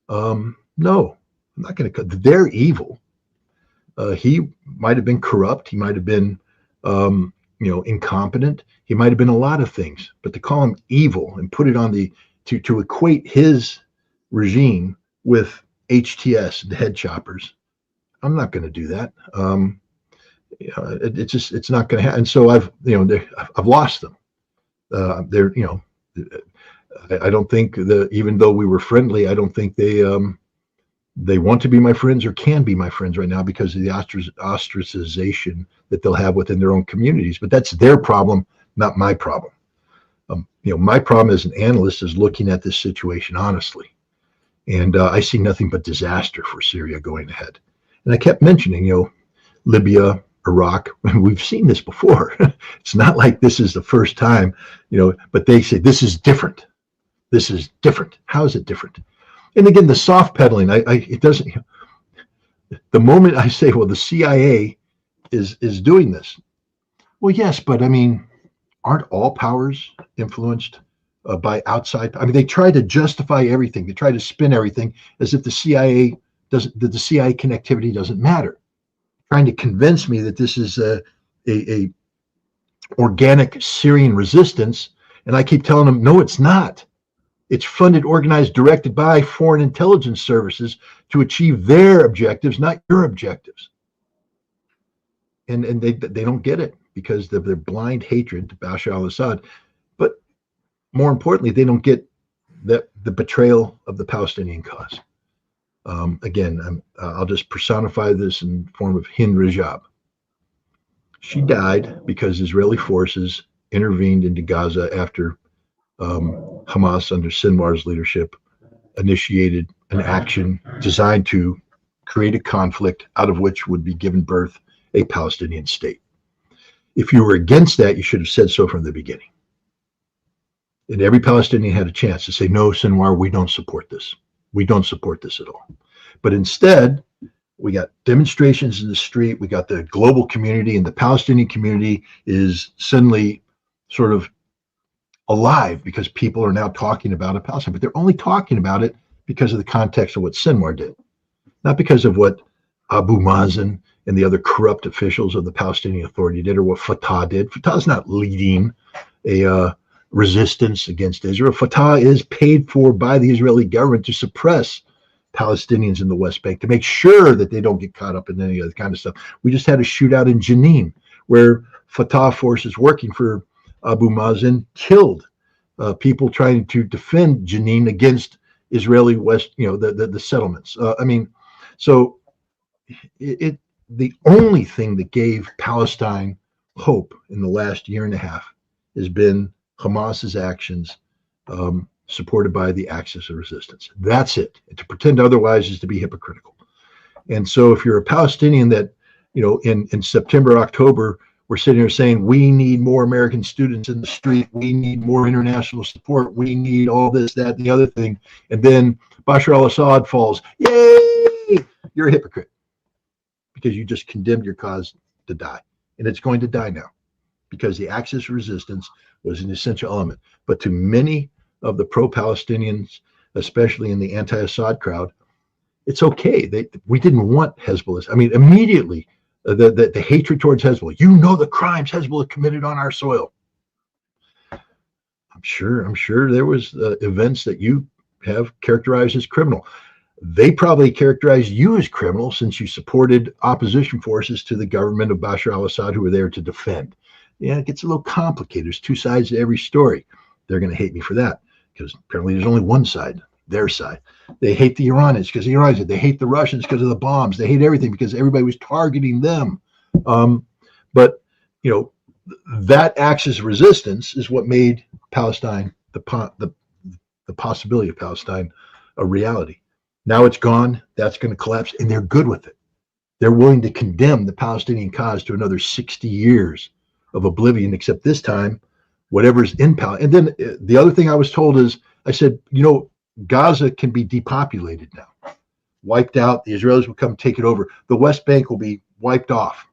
No, I'm not going to. They're evil. He might have been corrupt. He might have been, incompetent. He might have been a lot of things. But to call him evil and put it on to equate his regime with HTS, the head choppers, I'm not going to do that. It's not going to happen. And so I've lost them. I don't think even though we were friendly, I don't think they want to be my friends or can be my friends right now because of the ostracization that they'll have within their own communities. But that's their problem, not my problem. My problem as an analyst is looking at this situation honestly. And I see nothing but disaster for Syria going ahead. And I kept mentioning, Libya, Iraq, and we've seen this before. It's not like this is the first time, but they say this is different. This is different. How is it different? And again, the soft pedaling, it doesn't, the moment I say, well, the CIA is doing this. Well, yes, but I mean, aren't all powers influenced by outside? I mean, they try to justify everything. They try to spin everything as if the CIA connectivity doesn't matter. Trying to convince me that this is a organic Syrian resistance. And I keep telling them, no, it's not. It's funded, organized, directed by foreign intelligence services to achieve their objectives, not your objectives. And they don't get it because of their blind hatred to Bashar al-Assad. But more importantly, they don't get the betrayal of the Palestinian cause. Again, I'll just personify this in the form of Hind Rajab. She died because Israeli forces intervened into Gaza after Hamas, under Sinwar's leadership, initiated an action designed to create a conflict out of which would be given birth a Palestinian state. If you were against that, you should have said so from the beginning. And every Palestinian had a chance to say, no, Sinwar, we don't support this. We don't support this at all. But instead, we got demonstrations in the street. We got the global community, and the Palestinian community is suddenly sort of alive because people are now talking about a Palestine. But they're only talking about it because of the context of what Sinwar did, not because of what Abu Mazen and the other corrupt officials of the Palestinian Authority did, or what Fatah did. Fatah's not leading a resistance against Israel. Fatah is paid for by the Israeli government to suppress Palestinians in the West Bank, to make sure that they don't get caught up in any other kind of stuff. We just had a shootout in Jenin where Fatah forces working for Abu Mazen killed people trying to defend Jenin against Israeli West, the settlements. So the only thing that gave Palestine hope in the last year and a half has been Hamas's actions, supported by the axis of resistance. That's it. And to pretend otherwise is to be hypocritical. And so if you're a Palestinian that, in September, October, we're sitting here saying, we need more American students in the street, we need more international support, we need all this, that, and the other thing, and then Bashar al-Assad falls, yay, you're a hypocrite because you just condemned your cause to die. And it's going to die now because the axis of resistance was an essential element. But to many of the pro-Palestinians, especially in the anti-Assad crowd, it's okay. We didn't want Hezbollah. Immediately, the hatred towards Hezbollah. The crimes Hezbollah committed on our soil. I'm sure there was events that you have characterized as criminal. They probably characterized you as criminal since you supported opposition forces to the government of Bashar al-Assad who were there to defend. Yeah, it gets a little complicated. There's two sides to every story. They're going to hate me for that because apparently there's only one side, their side. They hate the Iranians because the Iranians did. They hate the Russians because of the bombs. They hate everything because everybody was targeting them. But that axis of resistance is what made Palestine, the possibility of Palestine, a reality. Now it's gone. That's going to collapse, and they're good with it. They're willing to condemn the Palestinian cause to another 60 years of oblivion, except this time, whatever's in Palestine. And then the other thing I was told is, I said, Gaza can be depopulated now, wiped out. The Israelis will come take it over. The West Bank will be wiped off.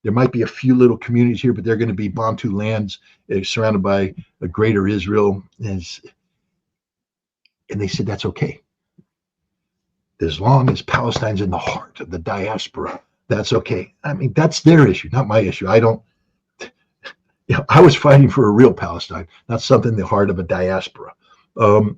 There might be a few little communities here, but they're going to be Bantu lands surrounded by a greater Israel. And they said, that's okay. As long as Palestine's in the heart of the diaspora, that's okay. That's their issue, not my issue. I was fighting for a real Palestine, not something in the heart of a diaspora. I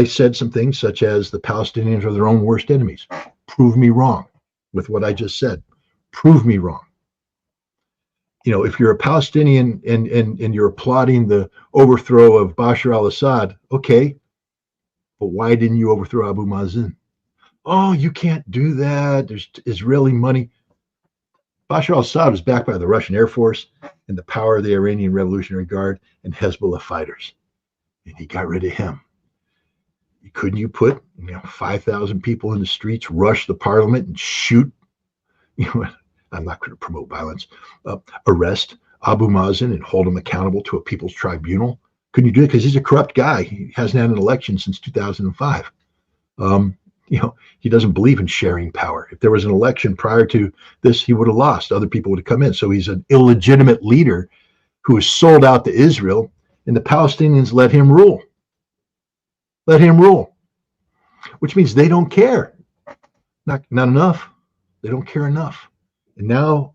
said some things such as the Palestinians are their own worst enemies. Prove me wrong with what I just said. Prove me wrong. If you're a Palestinian and you're applauding the overthrow of Bashar al-Assad, okay, but why didn't you overthrow Abu Mazen? Oh, you can't do that. There's Israeli money. Bashar al-Assad was backed by the Russian Air Force and the power of the Iranian Revolutionary Guard and Hezbollah fighters. And he got rid of him. Couldn't you put 5,000 people in the streets, rush the parliament and shoot? I'm not going to promote violence. Arrest Abu Mazen and hold him accountable to a people's tribunal. Couldn't you do it? Because he's a corrupt guy. He hasn't had an election since 2005. He doesn't believe in sharing power. If there was an election prior to this, he would have lost. Other people would have come in. So he's an illegitimate leader who is sold out to Israel, and the Palestinians let him rule. Let him rule, which means they don't care. Not enough. They don't care enough. And now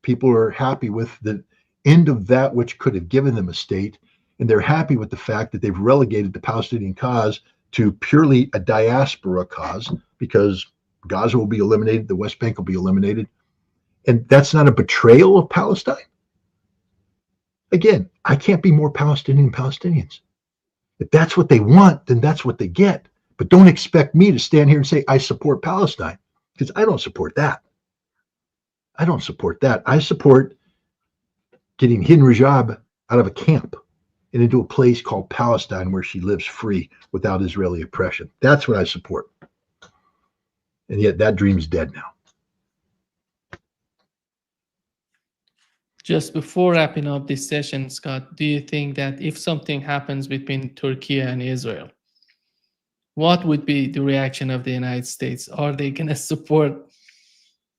people are happy with the end of that which could have given them a state, and they're happy with the fact that they've relegated the Palestinian cause to purely a diaspora cause because Gaza will be eliminated, the West Bank will be eliminated. And that's not a betrayal of Palestine. Again, I can't be more Palestinian than Palestinians. If that's what they want, then that's what they get. But don't expect me to stand here and say I support Palestine, because I don't support that. I don't support that. I support getting Hind Rajab out of a camp and into a place called Palestine where she lives free without Israeli oppression. That's what I support. And yet that dream's dead now. Just before wrapping up this session, Scott, do you think that if something happens between Turkey and Israel, what would be the reaction of the United States? Are they going to support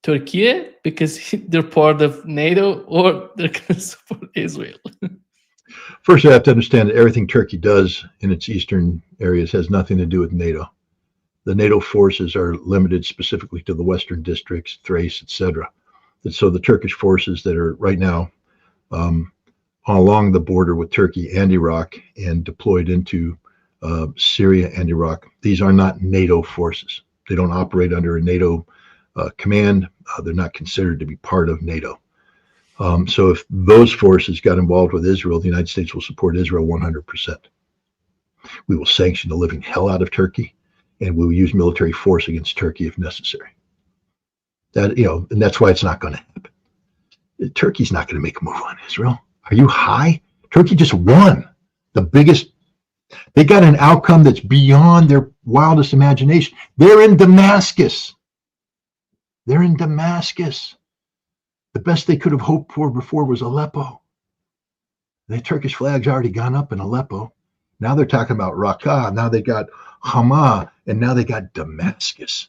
Turkey because they're part of NATO, or they're going to support Israel? First, you have to understand that everything Turkey does in its eastern areas has nothing to do with NATO. The NATO forces are limited specifically to the western districts, Thrace, etc. And so the Turkish forces that are right now along the border with Turkey and Iraq and deployed into Syria and Iraq, these are not NATO forces. They don't operate under a NATO command. They're not considered to be part of NATO. So if those forces got involved with Israel, the United States will support Israel 100%. We will sanction the living hell out of Turkey, and we will use military force against Turkey if necessary. That, and that's why it's not going to happen. Turkey's not going to make a move on Israel. Are you high? Turkey just won the biggest. They got an outcome that's beyond their wildest imagination. They're in Damascus. They're in Damascus. The best they could have hoped for before was Aleppo. The Turkish flag's already gone up in Aleppo. Now they're talking about Raqqa. Now they got Hama, and now they got Damascus.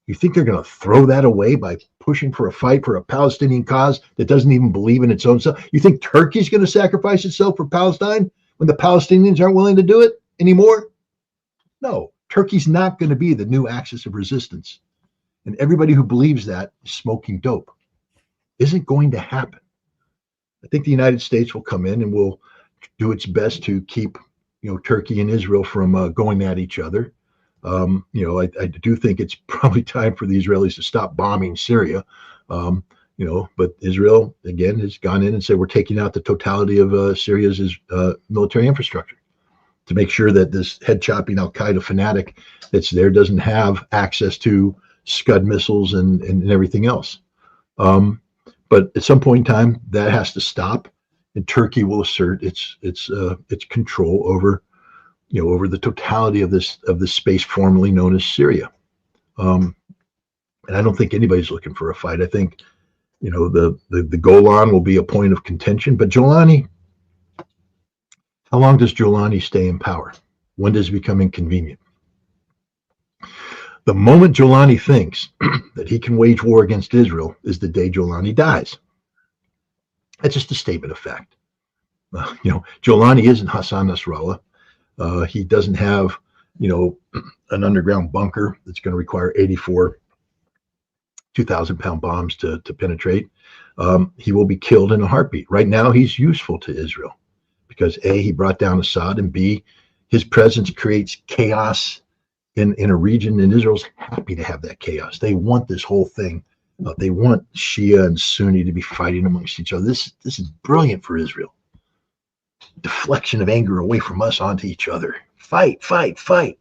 You think they're going to throw that away by pushing for a fight for a Palestinian cause that doesn't even believe in its own self? You think Turkey's going to sacrifice itself for Palestine when the Palestinians aren't willing to do it anymore? No, Turkey's not going to be the new axis of resistance. And everybody who believes that is smoking dope. Isn't going to happen. I think the United States will come in and will do its best to keep, Turkey and Israel from going at each other. I do think it's probably time for the Israelis to stop bombing Syria. But Israel again has gone in and said we're taking out the totality of Syria's military infrastructure to make sure that this head-chopping Al-Qaeda fanatic that's there doesn't have access to Scud missiles and everything else. But at some point in time, that has to stop, and Turkey will assert its control over, over the totality of this space formerly known as Syria. And I don't think anybody's looking for a fight. I think, the Golan will be a point of contention. But Giuliani, how long does Giuliani stay in power? When does it become inconvenient? The moment Giuliani thinks that he can wage war against Israel is the day Giuliani dies. That's just a statement of fact. Giuliani isn't Hassan Nasrallah. He doesn't have, an underground bunker that's going to require 84 2,000-pound bombs to penetrate. He will be killed in a heartbeat. Right now, he's useful to Israel because A, he brought down Assad, and B, his presence creates chaos in a region, and Israel's happy to have that chaos. They want this whole thing. They want Shia and Sunni to be fighting amongst each other. This is brilliant for Israel. Deflection of anger away from us onto each other. Fight, fight, fight.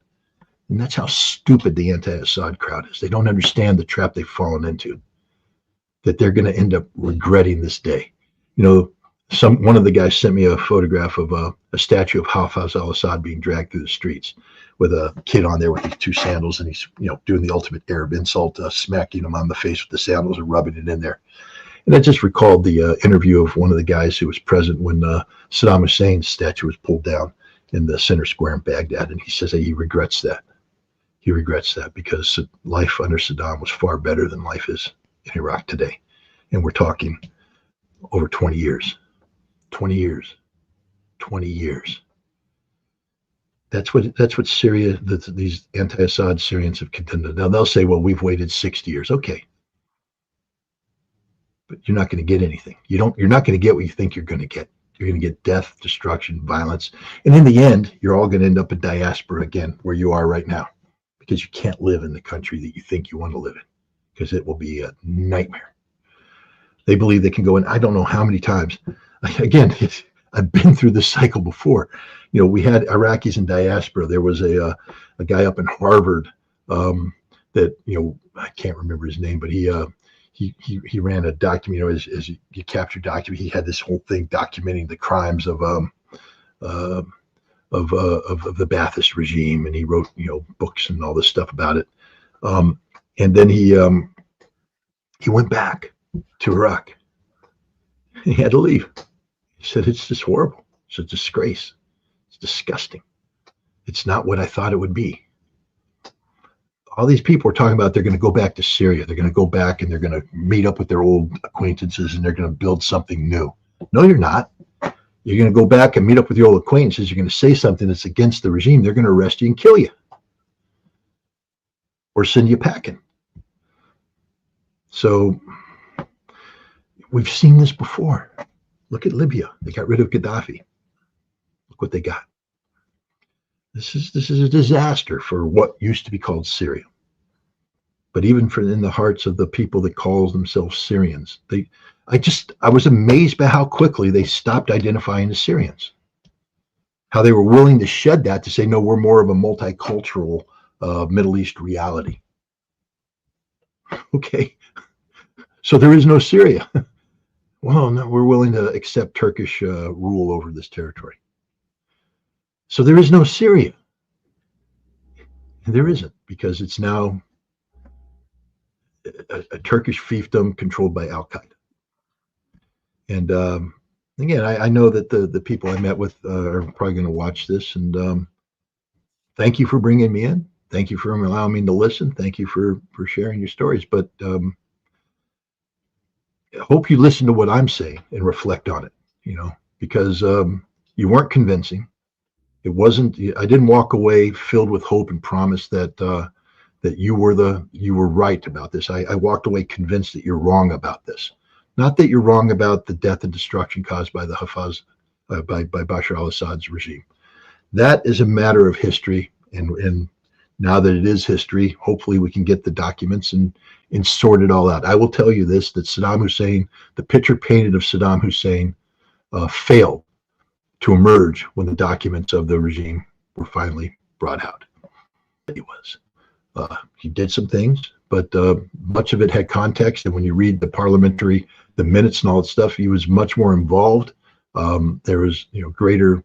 And that's how stupid the anti-Assad crowd is. They don't understand the trap they've fallen into, that they're going to end up regretting this day. One of the guys sent me a photograph of a statue of Hafez al-Assad being dragged through the streets with a kid on there with these two sandals, and he's doing the ultimate Arab insult, smacking him on the face with the sandals and rubbing it in there. And I just recalled the interview of one of the guys who was present when Saddam Hussein's statue was pulled down in the center square in Baghdad, and he says that he regrets that. He regrets that because life under Saddam was far better than life is in Iraq today. And we're talking over 20 years. 20 years. 20 years. That's what Syria, these anti-Assad Syrians have contended. Now they'll say, well, we've waited 60 years. Okay. But you're not going to get anything. You're not going to get what you think you're going to get. You're going to get death, destruction, violence. And in the end, you're all going to end up in diaspora again, where you are right now, because you can't live in the country that you think you want to live in, because it will be a nightmare. They believe they can go in. I don't know how many times. Again, I've been through this cycle before. We had Iraqis in diaspora. There was a guy up in Harvard that, I can't remember his name, but he ran a document, as you capture document. He had this whole thing documenting the crimes of the Ba'athist regime, and he wrote, books and all this stuff about it. And then he went back to Iraq. He had to leave. He said, it's just horrible. It's a disgrace. It's disgusting. It's not what I thought it would be. All these people are talking about they're going to go back to Syria. They're going to go back and they're going to meet up with their old acquaintances and they're going to build something new. No, you're not. You're going to go back and meet up with your old acquaintances. You're going to say something that's against the regime. They're going to arrest you and kill you or send you packing. So we've seen this before. Look at Libya. They got rid of Gaddafi. Look what they got. This is a disaster for what used to be called Syria. But even for in the hearts of the people that call themselves Syrians, I was amazed by how quickly they stopped identifying the Syrians. How they were willing to shed that to say, no, we're more of a multicultural Middle East reality. Okay, so there is no Syria. Well, no, we're willing to accept Turkish rule over this territory. So there is no Syria. And there isn't, because it's now a Turkish fiefdom controlled by Al-Qaeda. And again, I know that the people I met with are probably going to watch this. And thank you for bringing me in. Thank you for allowing me to listen. Thank you for sharing your stories. But I hope you listen to what I'm saying and reflect on it, because you weren't convincing. It wasn't. I didn't walk away filled with hope and promise that that you were right about this. I walked away convinced that you're wrong about this. Not that you're wrong about the death and destruction caused by the Hafez, by Bashar al-Assad's regime. That is a matter of history, and now that it is history, hopefully we can get the documents and sort it all out. I will tell you this: that Saddam Hussein, the picture painted of Saddam Hussein, failed to emerge when the documents of the regime were finally brought out. He did some things, but much of it had context. And when you read the minutes and all that stuff, he was much more involved. There was, greater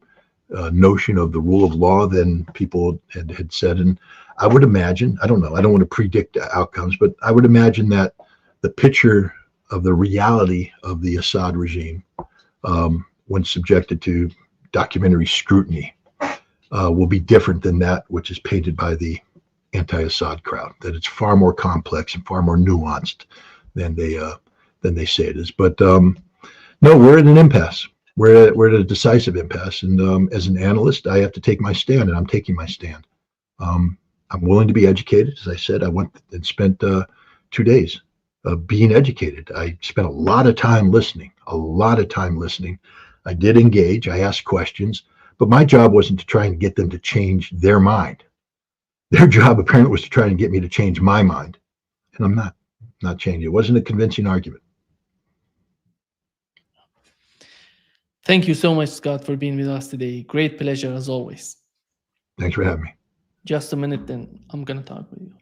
notion of the rule of law than people had said. And I would imagine, I don't know, I don't want to predict outcomes, but I would imagine that the picture of the reality of the Assad regime, when subjected to documentary scrutiny, will be different than that which is painted by the anti-Assad crowd. That it's far more complex and far more nuanced than they say it is. But no, we're at an impasse. We're at a decisive impasse. And as an analyst, I have to take my stand, and I'm taking my stand. I'm willing to be educated. As I said, I went and spent 2 days being educated. I spent a lot of time listening. I did engage. I asked questions, but my job wasn't to try and get them to change their mind. Their job apparently was to try and get me to change my mind, and I'm not changing. It wasn't a convincing argument. Thank you so much, Scott, for being with us today. Great pleasure as always. Thanks for having me. Just a minute, then I'm going to talk with you.